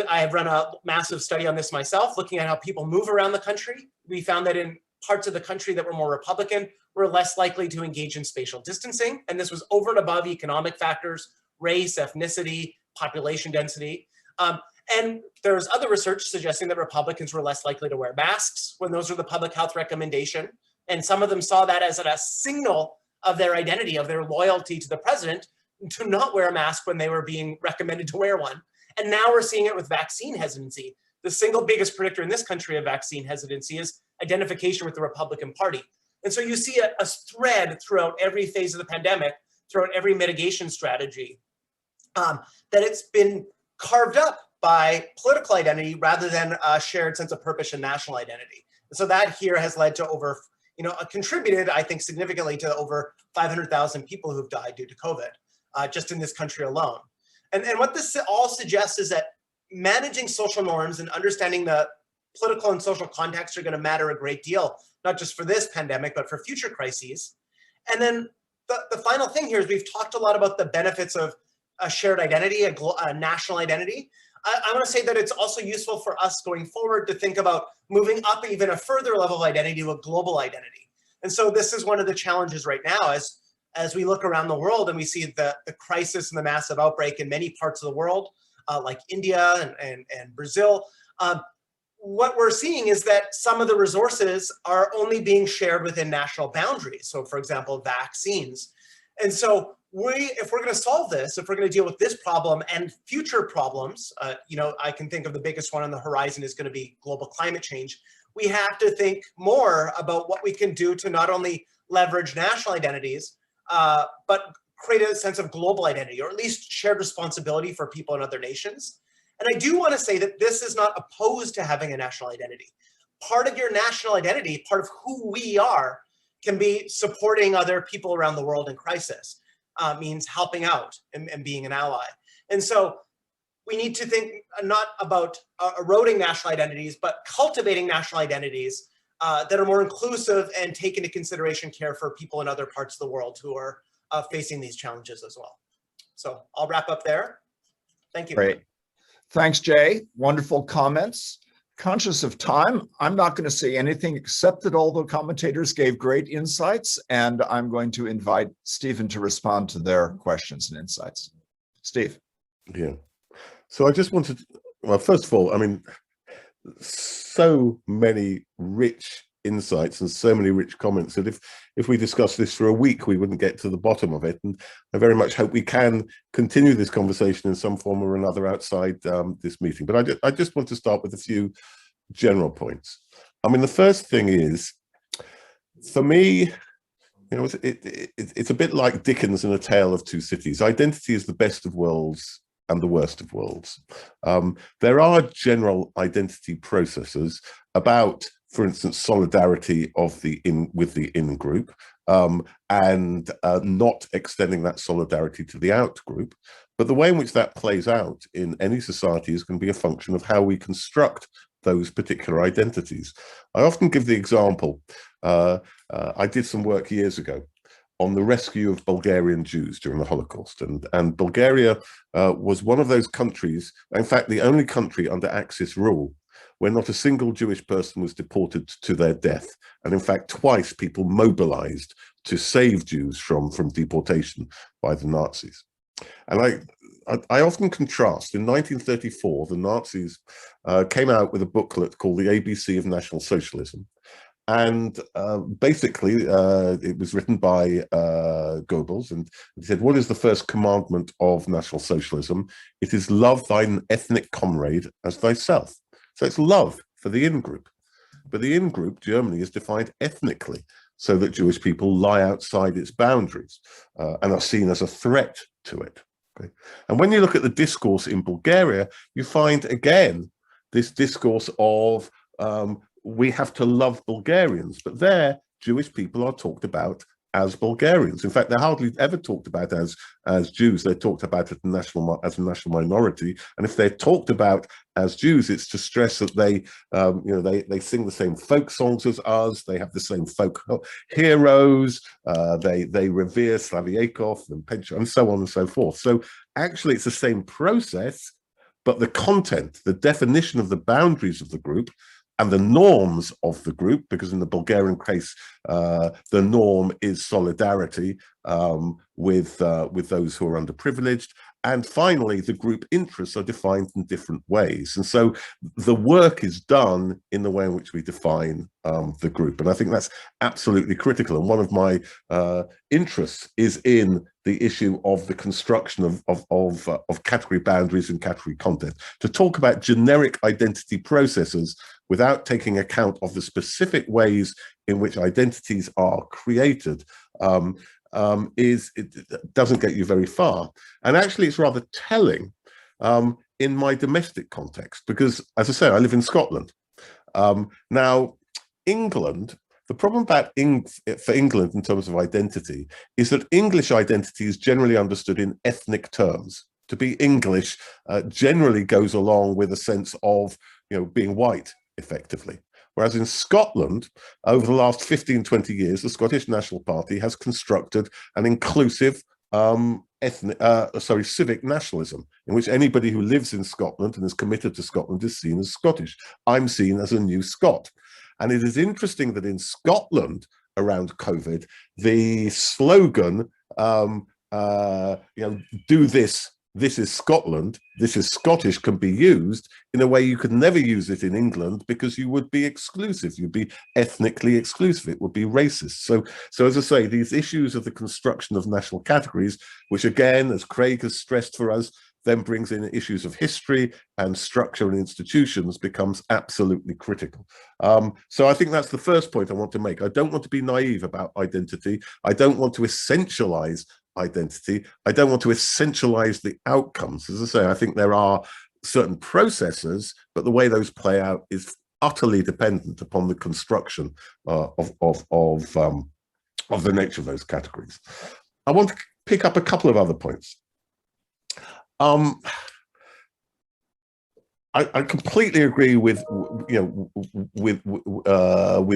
have run a massive study on this myself, looking at how people move around the country. We found that in parts of the country that were more Republican, were less likely to engage in spatial distancing. And this was over and above economic factors, race, ethnicity, population density. And there's other research suggesting that Republicans were less likely to wear masks when those were the public health recommendation. And some of them saw that as a signal of their identity, of their loyalty to the president, to not wear a mask when they were being recommended to wear one. And now we're seeing it with vaccine hesitancy. The single biggest predictor in this country of vaccine hesitancy is identification with the Republican Party. And so you see a thread throughout every phase of the pandemic, throughout every mitigation strategy, that it's been carved up by political identity rather than a shared sense of purpose and national identity. And so that here has led to contributed, I think, significantly to over 500,000 people who've died due to COVID, just in this country alone. And what this all suggests is that managing social norms and understanding the political and social context are going to matter a great deal, not just for this pandemic, but for future crises. And then the final thing here is we've talked a lot about the benefits of a shared identity, a national identity. I want to say that it's also useful for us going forward to think about moving up even a further level of identity to a global identity. And so this is one of the challenges right now as we look around the world and we see the crisis and the massive outbreak in many parts of the world, like India and Brazil. What we're seeing is that some of the resources are only being shared within national boundaries. So for example, vaccines. And so if we're going to solve this, if we're going to deal with this problem and future problems, I can think of the biggest one on the horizon is going to be global climate change. We have to think more about what we can do to not only leverage national identities, but create a sense of global identity, or at least shared responsibility for people in other nations. And I do want to say that this is not opposed to having a national identity. Part of your national identity, part of who we are, can be supporting other people around the world in crisis, means helping out and being an ally. And so we need to think not about eroding national identities, but cultivating national identities that are more inclusive and take into consideration care for people in other parts of the world who are facing these challenges as well. So I'll wrap up there. Thank you. Great. Thanks, Jay. Wonderful comments. Conscious of time, I'm not going to say anything except that all the commentators gave great insights, and I'm going to invite Stephen to respond to their questions and insights. Steve. Yeah. So I just wanted, well, first of all, I mean, so many rich insights and so many rich comments that if we discussed this for a week, we wouldn't get to the bottom of it. And I very much hope we can continue this conversation in some form or another outside this meeting. But I just want to start with a few general points. I mean, the first thing is, for me, it's a bit like Dickens in A Tale of Two Cities. Identity is the best of worlds and the worst of worlds. There are general identity processes about, for instance, solidarity of with the in-group, and not extending that solidarity to the out-group. But the way in which that plays out in any society is going to be a function of how we construct those particular identities. I often give the example, I did some work years ago on the rescue of Bulgarian Jews during the Holocaust. And Bulgaria was one of those countries, in fact, the only country under Axis rule where not a single Jewish person was deported to their death. And in fact, twice people mobilized to save Jews from deportation by the Nazis. And I often contrast, in 1934, the Nazis came out with a booklet called The ABC of National Socialism. And basically, it was written by Goebbels, and he said, what is the first commandment of National Socialism? It is love thine ethnic comrade as thyself. So it's love for the in-group. But the in-group, Germany, is defined ethnically. so that Jewish people lie outside its boundaries and are seen as a threat to it. Okay? And when you look at the discourse in Bulgaria, you find again this discourse of we have to love Bulgarians, but there Jewish people are talked about as Bulgarians. In fact, they're hardly ever talked about as Jews. They're talked about as a national minority. And if they're talked about as Jews, it's to stress that they, they sing the same folk songs as us. They have the same folk heroes. They revere Slavyakov and Pencha and so on and so forth. So actually, it's the same process, but the content, the definition of the boundaries of the group and the norms of the group, because in the Bulgarian case, the norm is solidarity with those who are underprivileged. And finally, the group interests are defined in different ways. And so the work is done in the way in which we define the group. And I think that's absolutely critical. And one of my interests is in the issue of the construction of category boundaries and category content. To talk about generic identity processes without taking account of the specific ways in which identities are created it doesn't get you very far. And actually, it's rather telling in my domestic context, because, as I say, I live in Scotland. Now, England, the problem for England in terms of identity is that English identity is generally understood in ethnic terms. To be English generally goes along with a sense of, being white, effectively. Whereas in Scotland, over the last 15, 20 years, the Scottish National Party has constructed an inclusive civic nationalism, in which anybody who lives in Scotland and is committed to Scotland is seen as Scottish. I'm seen as a new Scot. And it is interesting that in Scotland, around COVID, the slogan, do this is Scotland, this is Scottish, can be used in a way you could never use it in England, because you would be exclusive, you'd be ethnically exclusive, it would be racist. So as I say, these issues of the construction of national categories, which again, as Craig has stressed for us, then brings in issues of history and structure and institutions, becomes absolutely critical. So I think that's the first point I want to make. I don't want to be naive about identity. I don't want to essentialize identity. I don't want to essentialize the outcomes. As I say, I think there are certain processes, but the way those play out is utterly dependent upon the construction of the nature of those categories. I want to pick up a couple of other points. I completely agree with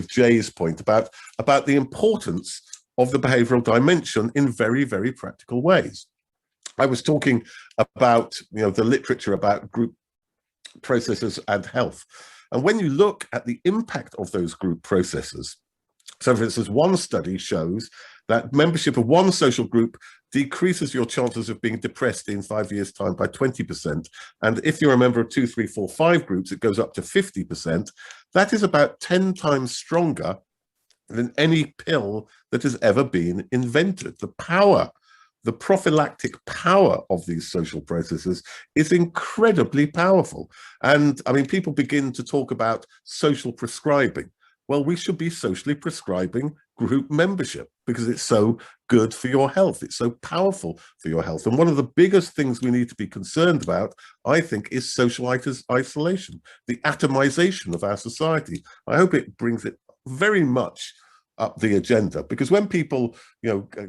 Jay's point about the importance of the behavioral dimension in very, very practical ways. I was talking about the literature about group processes and health, and when you look at the impact of those group processes, so for instance, one study shows that membership of one social group decreases your chances of being depressed in 5 years' time by 20%. And if you're a member of 2, 3, 4, 5 groups, it goes up to 50%. That is about 10 times stronger than any pill that has ever been invented. The power, the prophylactic power of these social processes is incredibly powerful. And I mean, people begin to talk about social prescribing. Well, we should be socially prescribing group membership because it's so good for your health. It's so powerful for your health. And one of the biggest things we need to be concerned about, I think, is social isolation, the atomization of our society. I hope it brings it very much up the agenda, because when people,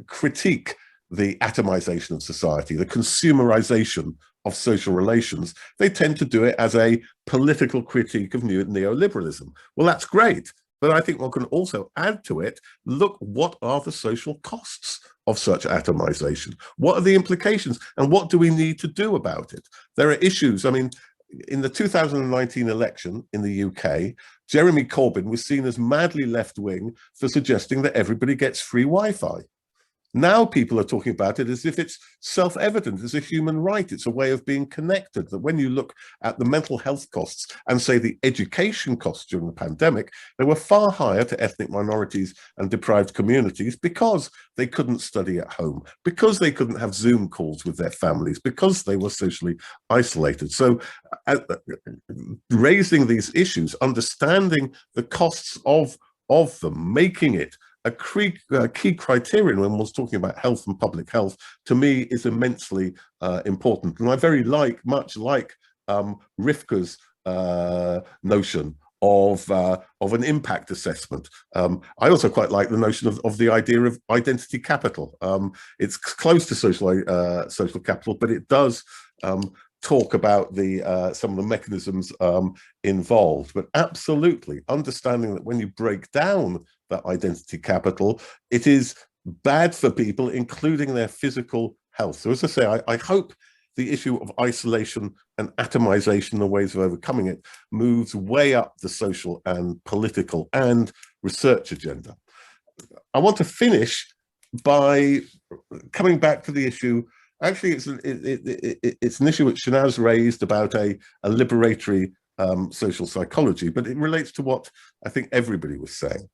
critique the atomization of society, the consumerization of social relations, they tend to do it as a political critique of neoliberalism. Well, that's great. But I think one can also add to it, look, what are the social costs of such atomization? What are the implications? And what do we need to do about it? There are issues. I mean, in the 2019 election in the UK, Jeremy Corbyn was seen as madly left-wing for suggesting that everybody gets free Wi-Fi. Now people are talking about it as if it's self-evident, as a human right. It's a way of being connected, that when you look at the mental health costs and say the education costs during the pandemic, they were far higher to ethnic minorities and deprived communities because they couldn't study at home, because they couldn't have Zoom calls with their families, because they were socially isolated. So raising these issues, understanding the costs of them, making it a key criterion when one's talking about health and public health, to me, is immensely important. And I very much like Rivka's notion of an impact assessment. I also quite like the notion of the idea of identity capital. It's close to social capital, but it does talk about some of the mechanisms involved. But absolutely understanding that when you break down that identity capital, it is bad for people, including their physical health. So as I say, I hope the issue of isolation and atomization, the ways of overcoming it, moves way up the social and political and research agenda. I want to finish by coming back to the issue. Actually, it's an issue which Shanaz raised about a liberatory social psychology, but it relates to what I think everybody was saying.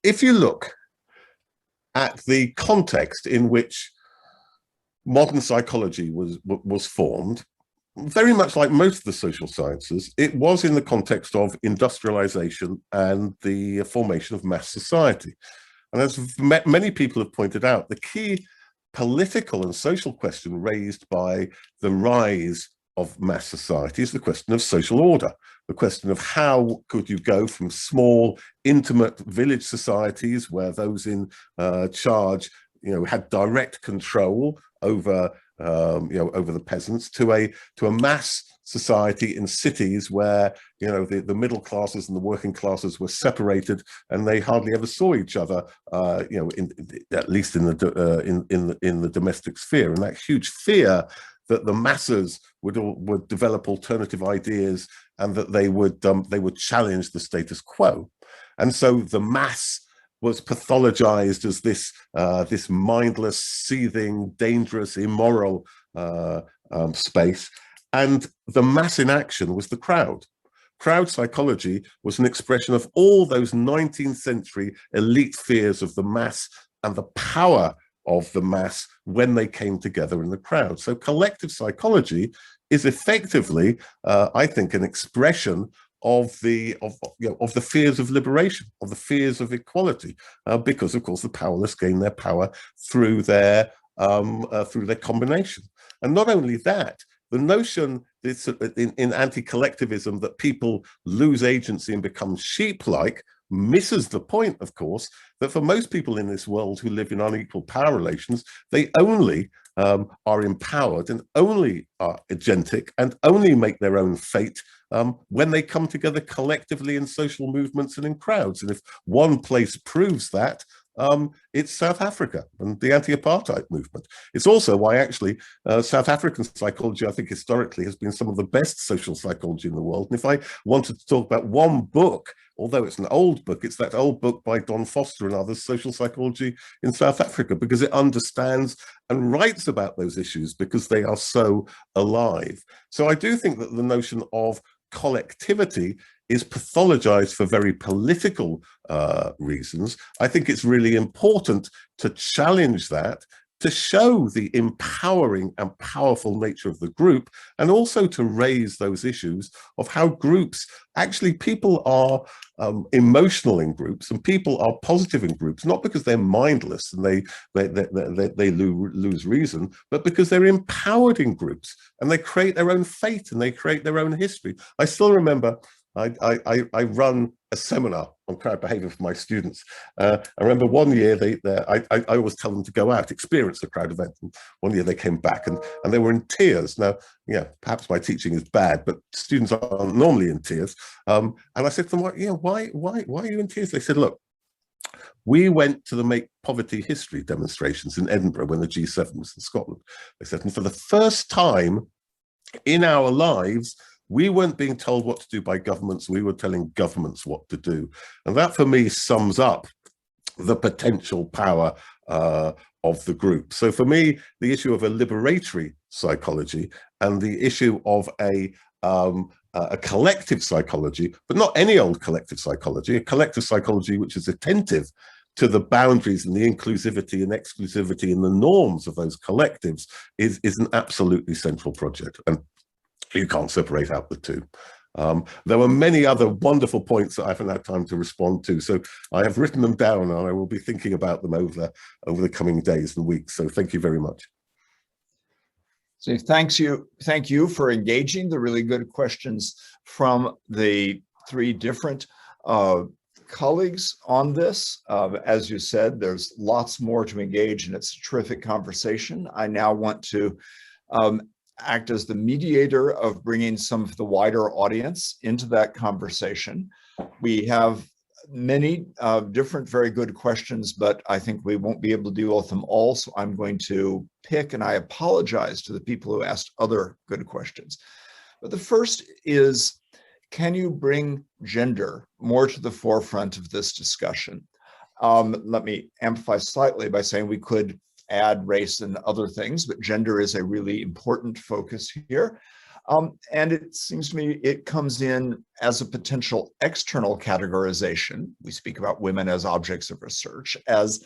If you look at the context in which modern psychology was formed, very much like most of the social sciences, it was in the context of industrialization and the formation of mass society. And as many people have pointed out, the key political and social question raised by the rise of mass society is the question of social order, the question of how could you go from small, intimate village societies where those in charge, had direct control over, over the peasants, to a mass society in cities where, the middle classes and the working classes were separated and they hardly ever saw each other, at least in the domestic sphere. And that huge fear that the masses would develop alternative ideas and that they would challenge the status quo. And so the mass was pathologized as this mindless, seething, dangerous, immoral space. And the mass in action was the crowd. Crowd psychology was an expression of all those 19th century elite fears of the mass and the power of the mass when they came together in the crowd. So collective psychology is effectively, I think, an expression of the fears of liberation, of the fears of equality, because of course the powerless gain their power through their combination. And not only that, the notion in anti-collectivism that people lose agency and become sheep-like misses the point, of course, that for most people in this world who live in unequal power relations, they only are empowered and only are agentic and only make their own fate when they come together collectively in social movements and in crowds. And if one place proves that, it's South Africa and the anti-apartheid movement. It's also why actually South African psychology, I think historically, has been some of the best social psychology in the world. And if I wanted to talk about one book, although it's an old book, it's that old book by Don Foster and others, Social Psychology in South Africa, because it understands and writes about those issues because they are so alive. So I do think that the notion of collectivity is pathologized for very political reasons. I think it's really important to challenge that, to show the empowering and powerful nature of the group, and also to raise those issues of how groups, actually people are emotional in groups and people are positive in groups, not because they're mindless and they lose reason, but because they're empowered in groups and they create their own fate and they create their own history. I still remember I run a seminar on crowd behavior for my students. I remember one year I always tell them to go out, experience the crowd event. And one year they came back and they were in tears. Now, yeah, perhaps my teaching is bad, but students aren't normally in tears. And I said to them, why are you in tears? They said, look, we went to the Make Poverty History demonstrations in Edinburgh when the G7 was in Scotland. They said, and for the first time in our lives, we weren't being told what to do by governments, we were telling governments what to do. And that for me sums up the potential power of the group. So for me, the issue of a liberatory psychology and the issue of a collective psychology, but not any old collective psychology, a collective psychology which is attentive to the boundaries and the inclusivity and exclusivity and the norms of those collectives is an absolutely central project. And you can't separate out the two. There were many other wonderful points that I haven't had time to respond to, so I have written them down and I will be thinking about them over the coming days and weeks. So thank you very much. So thank you for engaging the really good questions from the three different colleagues on this. As you said, there's lots more to engage, and it's a terrific conversation. I now want to act as the mediator of bringing some of the wider audience into that conversation. We have many different very good questions, but I think we won't be able to deal with them all. So I'm going to pick, and I apologize to the people who asked other good questions. But the first is, can you bring gender more to the forefront of this discussion? Let me amplify slightly by saying we could add race and other things, but gender is a really important focus here. And it seems to me it comes in as a potential external categorization. We speak about women as objects of research, as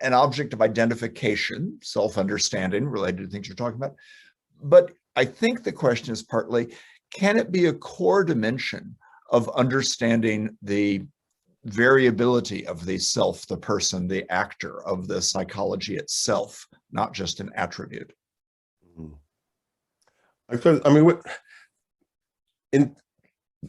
an object of identification, self-understanding related to things you're talking about. But I think the question is partly, can it be a core dimension of understanding the variability of the self, the person, the actor, of the psychology itself, not just an attribute? I mean,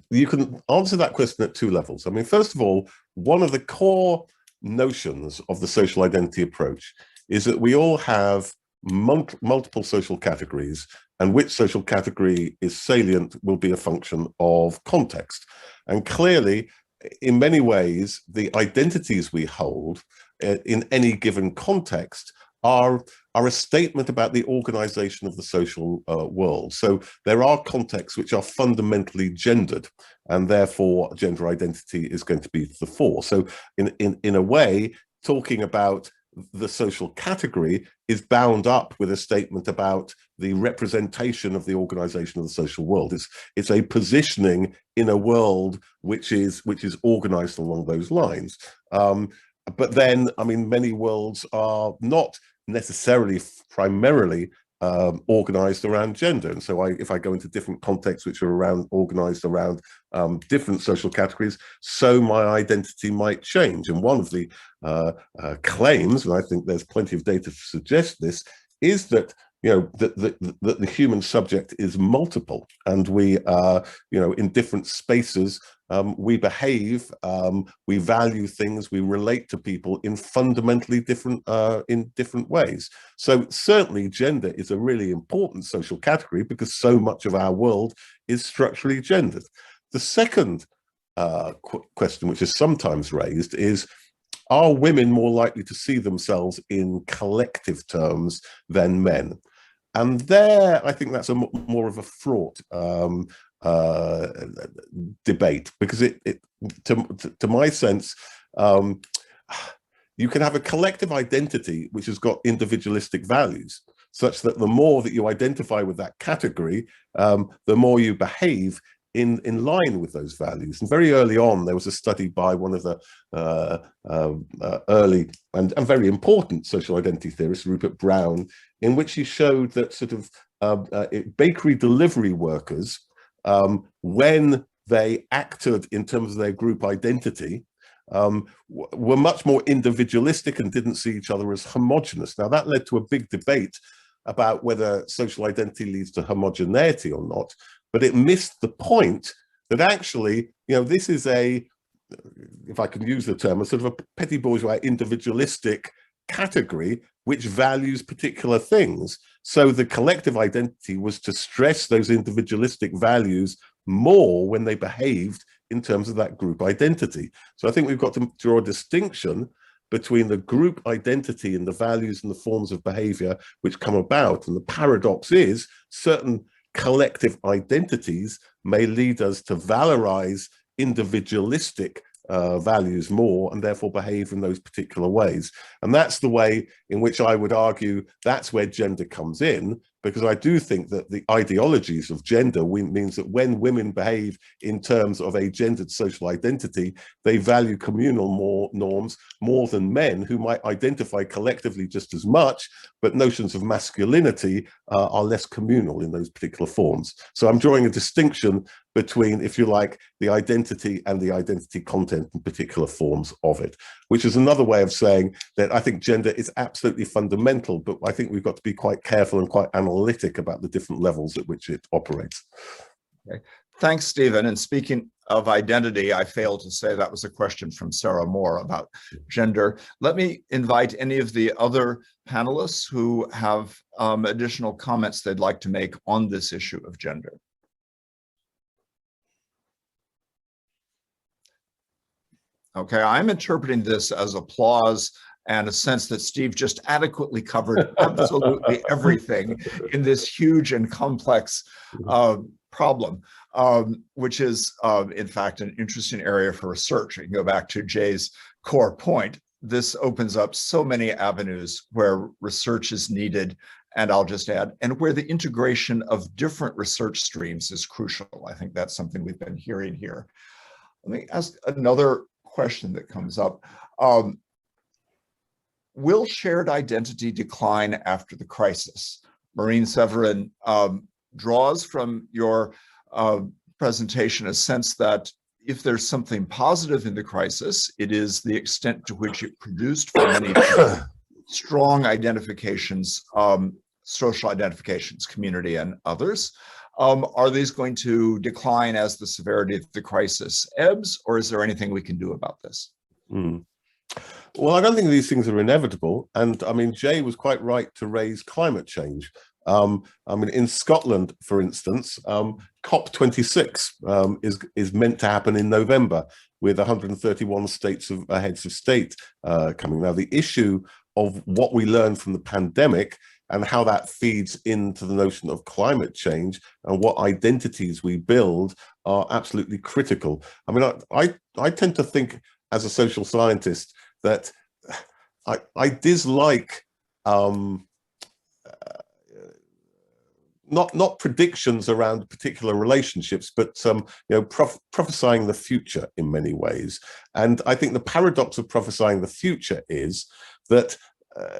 you can answer that question at two levels. I mean, first of all, one of the core notions of the social identity approach is that we all have multiple social categories, and which social category is salient will be a function of context. And clearly, in many ways, the identities we hold in any given context are a statement about the organization of the social world. So there are contexts which are fundamentally gendered, and therefore gender identity is going to be to the fore. So in a way, talking about the social category is bound up with a statement about the representation of the organization of the social world. It's a positioning in a world which is organized along those lines. But then, I mean, many worlds are not necessarily primarily organized around gender, and so if I go into different contexts which are organized around different social categories, so my identity might change. And one of the claims, and I think there's plenty of data to suggest this, is that that the human subject is multiple, and we in different spaces we behave, we value things, we relate to people in fundamentally different ways. So certainly gender is a really important social category because so much of our world is structurally gendered. The second question, which is sometimes raised, is, are women more likely to see themselves in collective terms than men? And there, I think that's more of a fraught debate, because to my sense, you can have a collective identity which has got individualistic values, such that the more that you identify with that category, the more you behave in line with those values. And very early on, there was a study by one of the early and very important social identity theorists, Rupert Brown, in which he showed that sort of bakery delivery workers, when they acted in terms of their group identity, were much more individualistic and didn't see each other as homogenous. Now, that led to a big debate about whether social identity leads to homogeneity or not, but it missed the point that actually, this is if I can use the term, a sort of a petty bourgeois individualistic category which values particular things. So the collective identity was to stress those individualistic values more when they behaved in terms of that group identity. So I think we've got to draw a distinction between the group identity and the values and the forms of behavior which come about. And the paradox is, certain collective identities may lead us to valorize individualistic values more, and therefore behave in those particular ways. And that's the way in which I would argue that's where gender comes in, because I do think that the ideologies of gender means that when women behave in terms of a gendered social identity, they value communal norms more than men, who might identify collectively just as much, but notions of masculinity are less communal in those particular forms. So I'm drawing a distinction between, if you like, the identity and the identity content and particular forms of it, which is another way of saying that I think gender is absolutely fundamental, but I think we've got to be quite careful and quite analytic about the different levels at which it operates. Okay. Thanks, Stephen. And speaking of identity, I failed to say that was a question from Sarah Moore about gender. Let me invite any of the other panelists who have additional comments they'd like to make on this issue of gender. Okay, I'm interpreting this as applause and a sense that Steve just adequately covered absolutely everything in this huge and complex problem, which is, in fact, an interesting area for research. You can go back to Jay's core point. This opens up so many avenues where research is needed, and I'll just add, and where the integration of different research streams is crucial. I think that's something we've been hearing here. Let me ask another question that comes up. Will shared identity decline after the crisis? Maureen Severin draws from your presentation a sense that if there's something positive in the crisis, it is the extent to which it produced for many people strong identifications, social identifications, community and others. Are these going to decline as the severity of the crisis ebbs, or is there anything we can do about this? Well, I don't think these things are inevitable. And I mean, Jay was quite right to raise climate change. I mean, in Scotland, for instance, COP26 is meant to happen in November with 131 states of heads of state coming. Now, the issue of what we learned from the pandemic and how that feeds into the notion of climate change and what identities we build are absolutely critical. I mean, I tend to think as a social scientist that I dislike not predictions around particular relationships, but prophesying the future in many ways. And I think the paradox of prophesying the future is that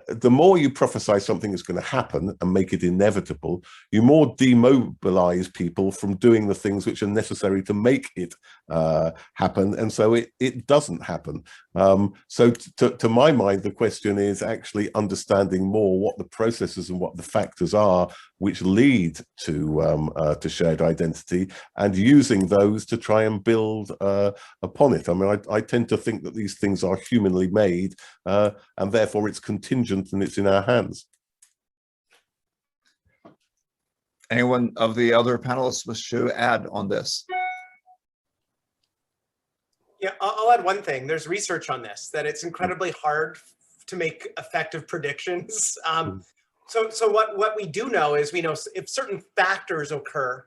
the more you prophesy something is going to happen and make it inevitable, you more demobilize people from doing the things which are necessary to make it happen. And so it doesn't happen. So to my mind, the question is actually understanding more what the processes and what the factors are which lead to shared identity and using those to try and build upon it. I mean, I tend to think that these things are humanly made and therefore it's contingent and it's in our hands. Anyone of the other panelists wish to add on this? Yeah, I'll add one thing. There's research on this, that it's incredibly hard to make effective predictions. So what we do know is, we know if certain factors occur,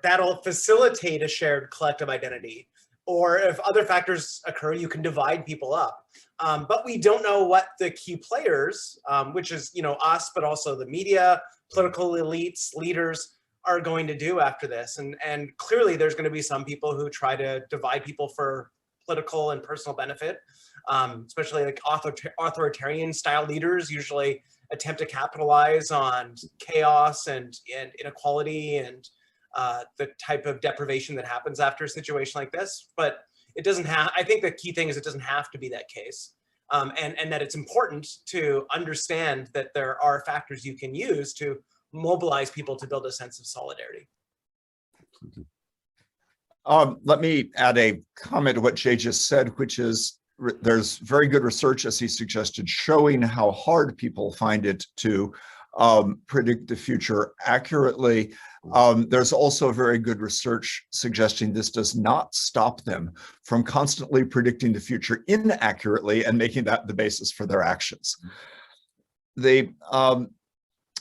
that'll facilitate a shared collective identity. Or if other factors occur, you can divide people up. But we don't know what the key players, which is us, but also the media, political elites, leaders, are going to do after this. And clearly there's going to be some people who try to divide people for political and personal benefit, especially like authoritarian style leaders usually attempt to capitalize on chaos and inequality and the type of deprivation that happens after a situation like this. But it doesn't have, I think the key thing is it doesn't have to be that case. And that it's important to understand that there are factors you can use to mobilize people to build a sense of solidarity. Let me add a comment to what Jay just said, which is there's very good research, as he suggested, showing how hard people find it to predict the future accurately. There's also very good research suggesting this does not stop them from constantly predicting the future inaccurately and making that the basis for their actions. The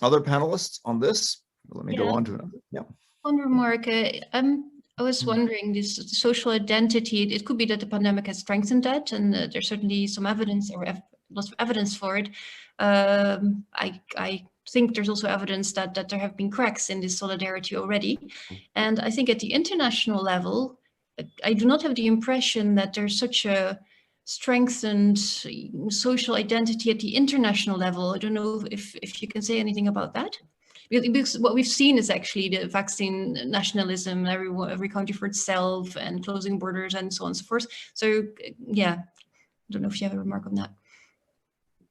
other panelists on this, let me go on to another. Yeah. One remark, I was wondering, this social identity, it could be that the pandemic has strengthened that, and there's certainly some evidence or lots of evidence for it. I think there's also evidence that there have been cracks in this solidarity already. And I think at the international level, I do not have the impression that there's such a strengthened social identity at the international level. I don't know if you can say anything about that. because what we've seen is actually the vaccine nationalism, every country for itself, and closing borders and so on and so forth. So yeah, I don't know if you have a remark on that.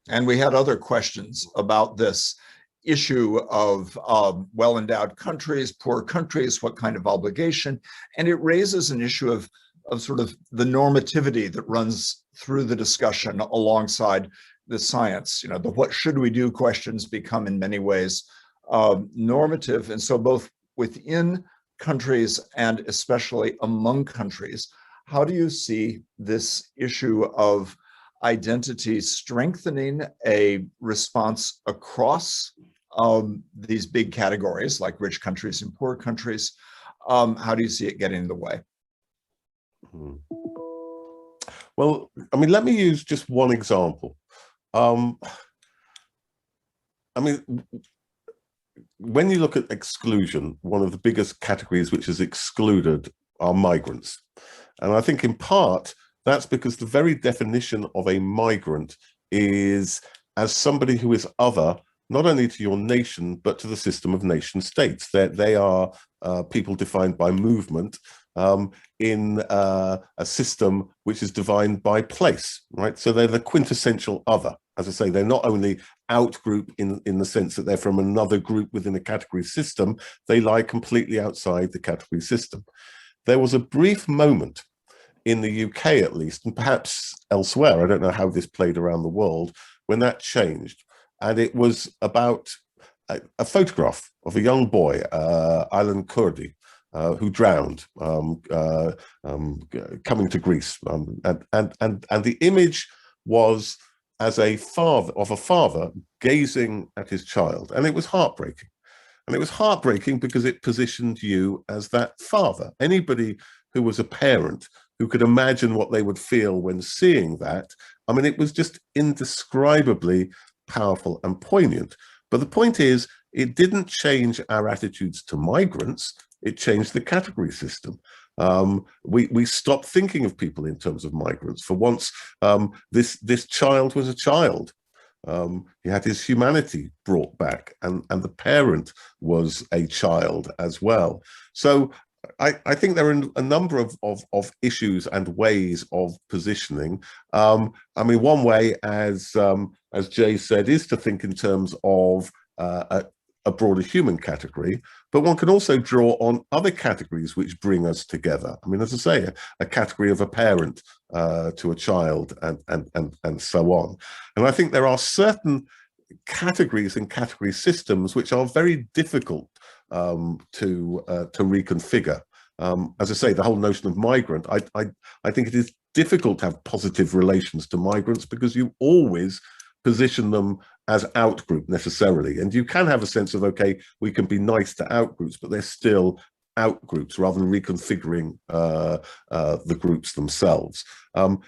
And we had other questions about this issue of well-endowed countries, poor countries, what kind of obligation, and it raises an issue of sort of the normativity that runs through the discussion alongside the science. You know, the what should we do questions become in many ways normative, and so both within countries and especially among countries, how do you see this issue of identity strengthening a response across these big categories like rich countries and poor countries? How do you see it getting in the way? Well, I mean, let me use just one example. I mean, when you look at exclusion, one of the biggest categories which is excluded are migrants. And I think in part, that's because the very definition of a migrant is as somebody who is other, not only to your nation, but to the system of nation states. They are people defined by movement in a system which is defined by place, right? So they're the quintessential other. As I say, they're not only out-group in the sense that they're from another group within a category system, they lie completely outside the category system. There was a brief moment in the UK, at least, and perhaps elsewhere, I don't know how this played around the world, when that changed. And it was about a photograph of a young boy, Alan Kurdi, who drowned coming to Greece. And the image was as a father gazing at his child. And it was heartbreaking. And it was heartbreaking because it positioned you as that father. Anybody who was a parent who could imagine what they would feel when seeing that, I mean, it was just indescribably powerful and poignant. But the point is, it didn't change our attitudes to migrants. It changed the category system. We stopped thinking of people in terms of migrants. For once, this child was a child. He had his humanity brought back, and the parent was a child as well. So I think there are a number of issues and ways of positioning. I mean, one way, as Jay said, is to think in terms of a broader human category, but one can also draw on other categories which bring us together. I mean, as I say, a category of a parent to a child, and so on. And I think there are certain categories and category systems which are very difficult to reconfigure. As I say, the whole notion of migrant, I think it is difficult to have positive relations to migrants because you always position them as out-group necessarily. And you can have a sense of, okay, we can be nice to out-groups, but they're still out-groups rather than reconfiguring the groups themselves.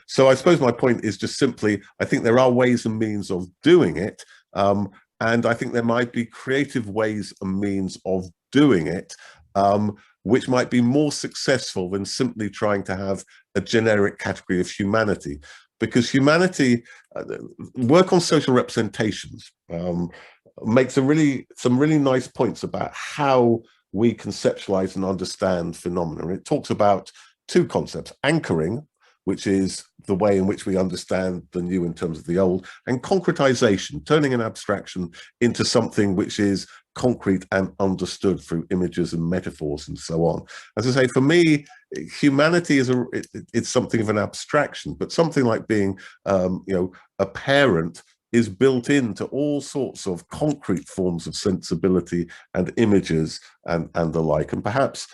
So I suppose my point is just simply, I think there are ways and means of doing it. And I think there might be creative ways and means of doing it, which might be more successful than simply trying to have a generic category of humanity. Because humanity, work on social representations, makes some really nice points about how we conceptualize and understand phenomena. And it talks about two concepts: anchoring, which is the way in which we understand the new in terms of the old, and concretization, turning an abstraction into something which is concrete and understood through images and metaphors and so on. As I say, for me, humanity is it's something of an abstraction, but something like being, a parent is built into all sorts of concrete forms of sensibility and images and the like. And perhaps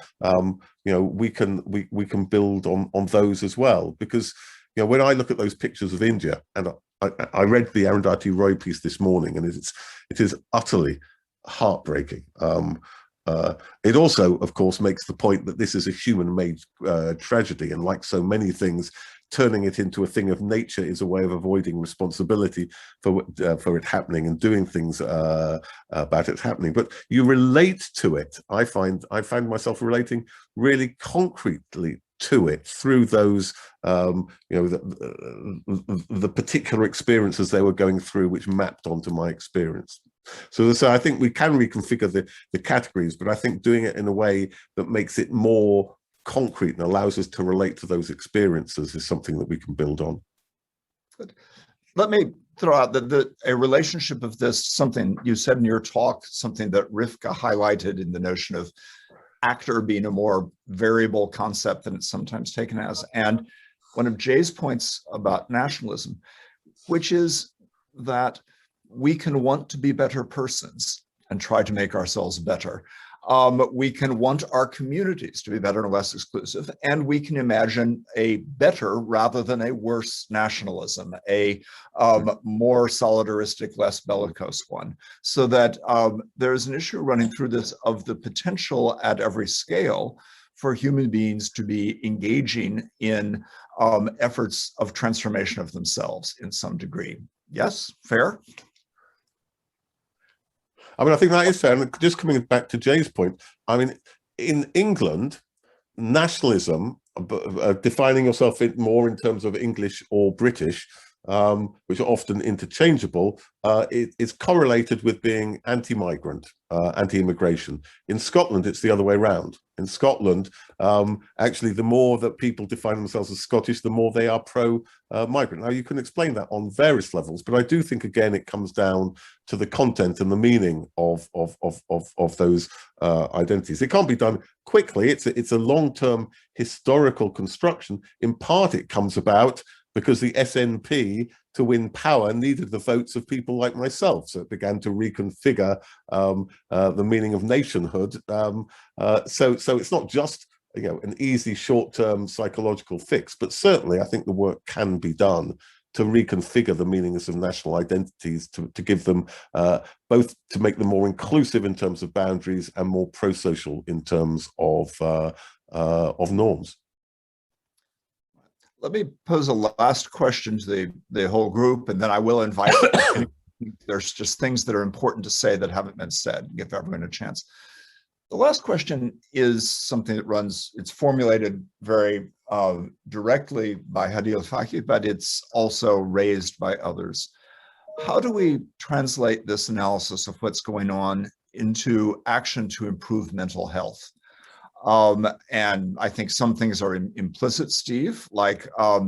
we can build on those as well, because when I look at those pictures of India, and I read the Arundhati Roy piece this morning, and it is utterly heartbreaking. It also, of course, makes the point that this is a human-made tragedy, and like so many things, turning it into a thing of nature is a way of avoiding responsibility for it happening and doing things about it happening. But you relate to it. I find myself relating really concretely to it through those the particular experiences they were going through, which mapped onto my experience. So I think we can reconfigure the categories, but I think doing it in a way that makes it more concrete and allows us to relate to those experiences is something that we can build on. Good. Let me throw out a relationship of this, something you said in your talk, something that Rivka highlighted in the notion of actor being a more variable concept than it's sometimes taken as. And one of Jay's points about nationalism, which is that we can want to be better persons and try to make ourselves better. We can want our communities to be better and less exclusive, and we can imagine a better rather than a worse nationalism, a more solidaristic, less bellicose one, so that there's an issue running through this of the potential at every scale for human beings to be engaging in efforts of transformation of themselves in some degree. Yes, fair? I mean, I think that is fair. And just coming back to Jay's point, I mean, in England, nationalism, defining yourself more in terms of English or British, which are often interchangeable, is correlated with being anti-migrant, anti-immigration. In Scotland, it's the other way around. In Scotland, actually, the more that people define themselves as Scottish, the more they are pro-migrant. Now, you can explain that on various levels, but I do think, again, it comes down to the content and the meaning of those identities. It can't be done quickly. It's a long-term historical construction. In part, it comes about because the SNP, to win power, needed the votes of people like myself. So it began to reconfigure the meaning of nationhood. So it's not just, you know, an easy short-term psychological fix, but certainly I think the work can be done to reconfigure the meanings of national identities, to give them both to make them more inclusive in terms of boundaries and more pro-social in terms of norms. Let me pose a last question to the whole group, and then I will invite, there's just things that are important to say that haven't been said, give everyone a chance. The last question is something that runs, it's formulated very directly by Hadi al-Faqih, but it's also raised by others. How do we translate this analysis of what's going on into action to improve mental health? And I think some things are implicit, Steve, like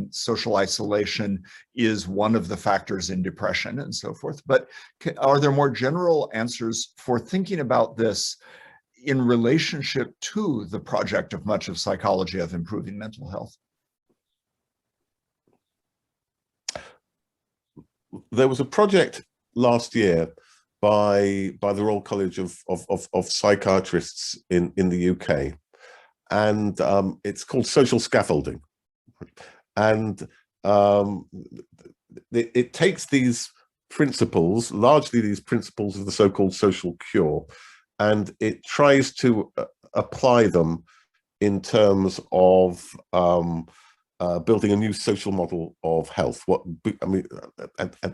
social isolation is one of the factors in depression and so forth. But are there more general answers for thinking about this in relationship to the project of much of psychology of improving mental health? There was a project last year by the Royal College of Psychiatrists in the UK, and it's called social scaffolding, and it takes these principles, largely these principles of the so-called social cure, and it tries to apply them in terms of building a new social model of health. What I mean,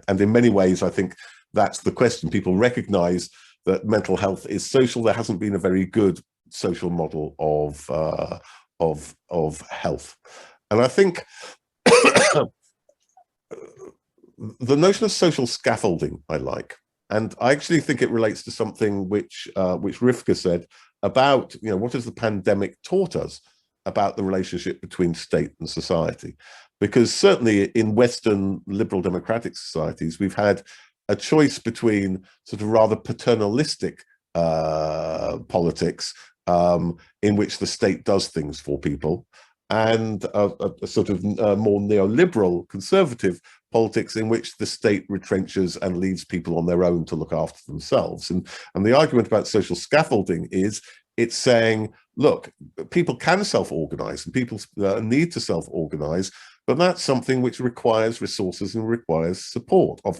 and in many ways, I think that's the question. People recognize that mental health is social. There hasn't been a very good social model of health, and I think the notion of social scaffolding I like, and I actually think it relates to something which Rivka said about, you know, what has the pandemic taught us about the relationship between state and society? Because certainly in Western liberal democratic societies, we've had a choice between sort of rather paternalistic politics in which the state does things for people, and a sort of more neoliberal conservative politics in which the state retrenches and leaves people on their own to look after themselves. And the argument about social scaffolding is it's saying, look, people can self-organize and people need to self-organize, but that's something which requires resources and requires support of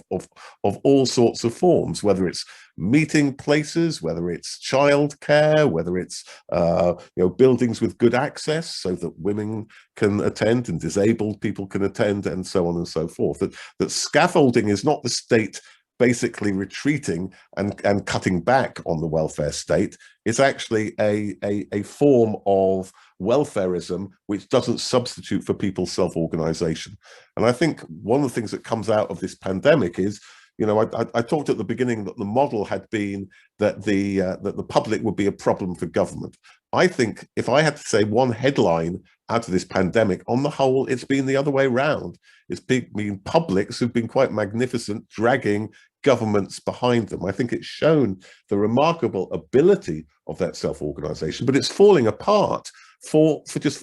all sorts of forms, whether it's meeting places, whether it's childcare, whether it's you know, buildings with good access so that women can attend and disabled people can attend, and so on and so forth. That scaffolding is not the state basically retreating and cutting back on the welfare state. It's actually a form of welfarism which doesn't substitute for people's self-organization. And I think one of the things that comes out of this pandemic is, You know, I talked at the beginning that the model had been that the public would be a problem for government. I think if I had to say one headline out of this pandemic, on the whole, it's been the other way around. It's been publics who've been quite magnificent, dragging governments behind them. I think it's shown the remarkable ability of that self-organization, but it's falling apart for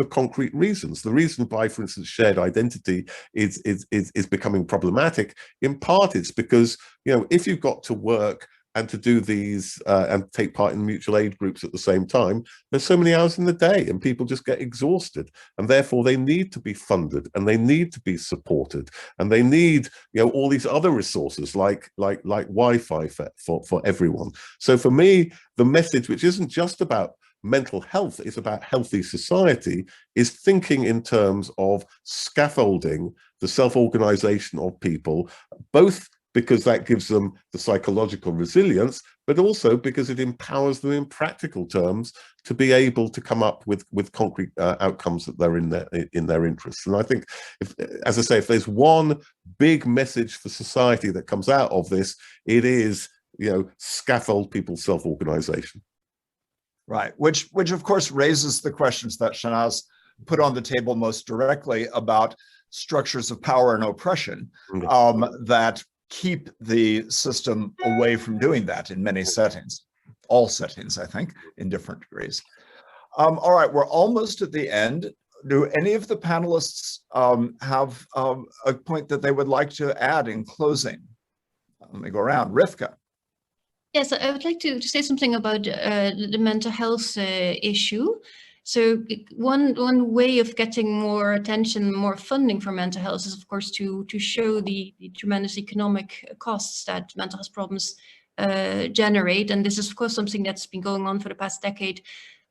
concrete reasons. The reason why, for instance, shared identity is becoming problematic, in part it's because, you know, if you've got to work and to do these and take part in mutual aid groups at the same time, there's so many hours in the day and people just get exhausted, and therefore they need to be funded and they need to be supported, and they need, you know, all these other resources like Wi-Fi for everyone. So for me, the message, which isn't just about mental health, it's about healthy society, is thinking in terms of scaffolding the self-organization of people, both because that gives them the psychological resilience, but also because it empowers them in practical terms to be able to come up with concrete outcomes that they're in their interests. And I think, as I say, if there's one big message for society that comes out of this, it is, you know, scaffold people's self-organization. Right, which of course raises the questions that Shahnaz put on the table most directly about structures of power and oppression that keep the system away from doing that in many settings, all settings, I think, in different degrees. All right, we're almost at the end. Do any of the panelists have a point that they would like to add in closing? Let me go around. Rivka. Yes, I would like to say something about the mental health issue. So one way of getting more attention, more funding for mental health is, of course, to show the tremendous economic costs that mental health problems generate. And this is, of course, something that's been going on for the past decade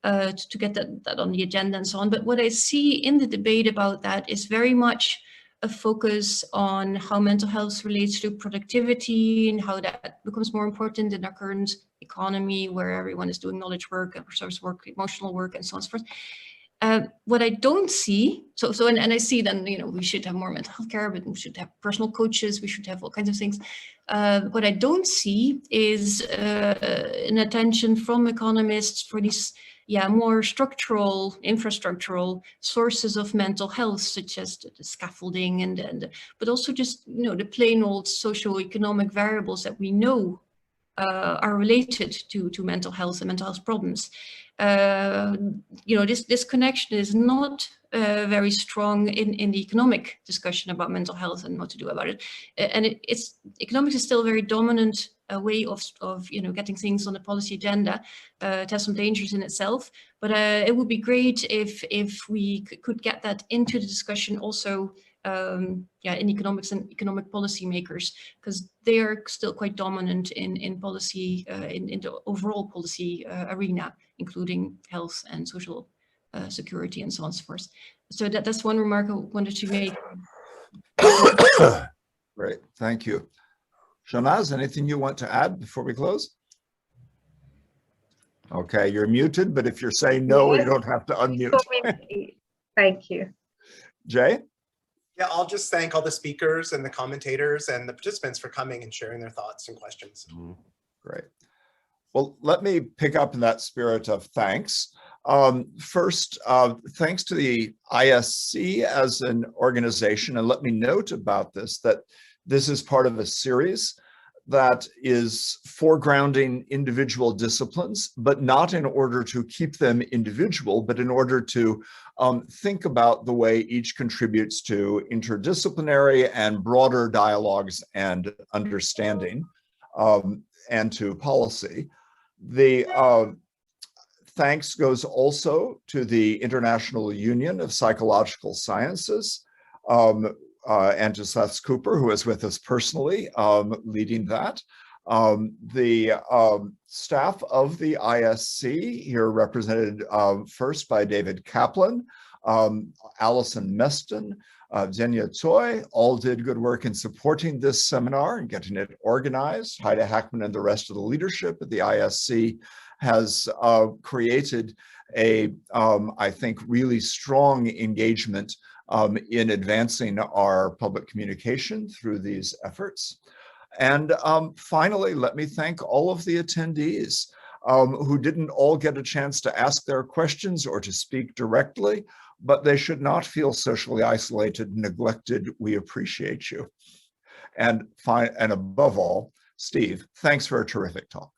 to get that on the agenda and so on. But what I see in the debate about that is very much a focus on how mental health relates to productivity and how that becomes more important in our current economy, where everyone is doing knowledge work, service work, emotional work, and so on and so forth. What I don't see, and I see then, you know, we should have more mental health care, but we should have personal coaches, we should have all kinds of things. What I don't see is an attention from economists for these more structural, infrastructural sources of mental health, such as the scaffolding but also just, you know, the plain old socio-economic variables that we know are related to mental health and mental health problems. You know, this connection is not very strong in the economic discussion about mental health and what to do about it. And economics is still a very dominant way of you know, getting things on the policy agenda. It has some dangers in itself, but it would be great if we could get that into the discussion also. In economics and economic policy makers, because they are still quite dominant in policy, in the overall policy arena, including health and social security and so on and so forth. So that's one remark I wanted to make. Great, thank you. Shahnaz, anything you want to add before we close? Okay, you're muted, but if you're saying no, you don't have to unmute. Thank you. Jay? Yeah, I'll just thank all the speakers and the commentators and the participants for coming and sharing their thoughts and questions. Great. Well, let me pick up in that spirit of thanks. First, thanks to the ISC as an organization, and let me note about this, that this is part of a series that is foregrounding individual disciplines, but not in order to keep them individual, but in order to think about the way each contributes to interdisciplinary and broader dialogues and understanding, and to policy. The thanks goes also to the International Union of Psychological Sciences, and to Seth Cooper, who is with us personally, leading that. The staff of the ISC, here represented first by David Kaplan, Allison Meston, Zhenya Tsoi, all did good work in supporting this seminar and getting it organized. Heide Hackman and the rest of the leadership at the ISC has created a, I think, really strong engagement in advancing our public communication through these efforts. And finally, let me thank all of the attendees who didn't all get a chance to ask their questions or to speak directly, but they should not feel socially isolated, neglected. We appreciate you. And above all, Steve, thanks for a terrific talk.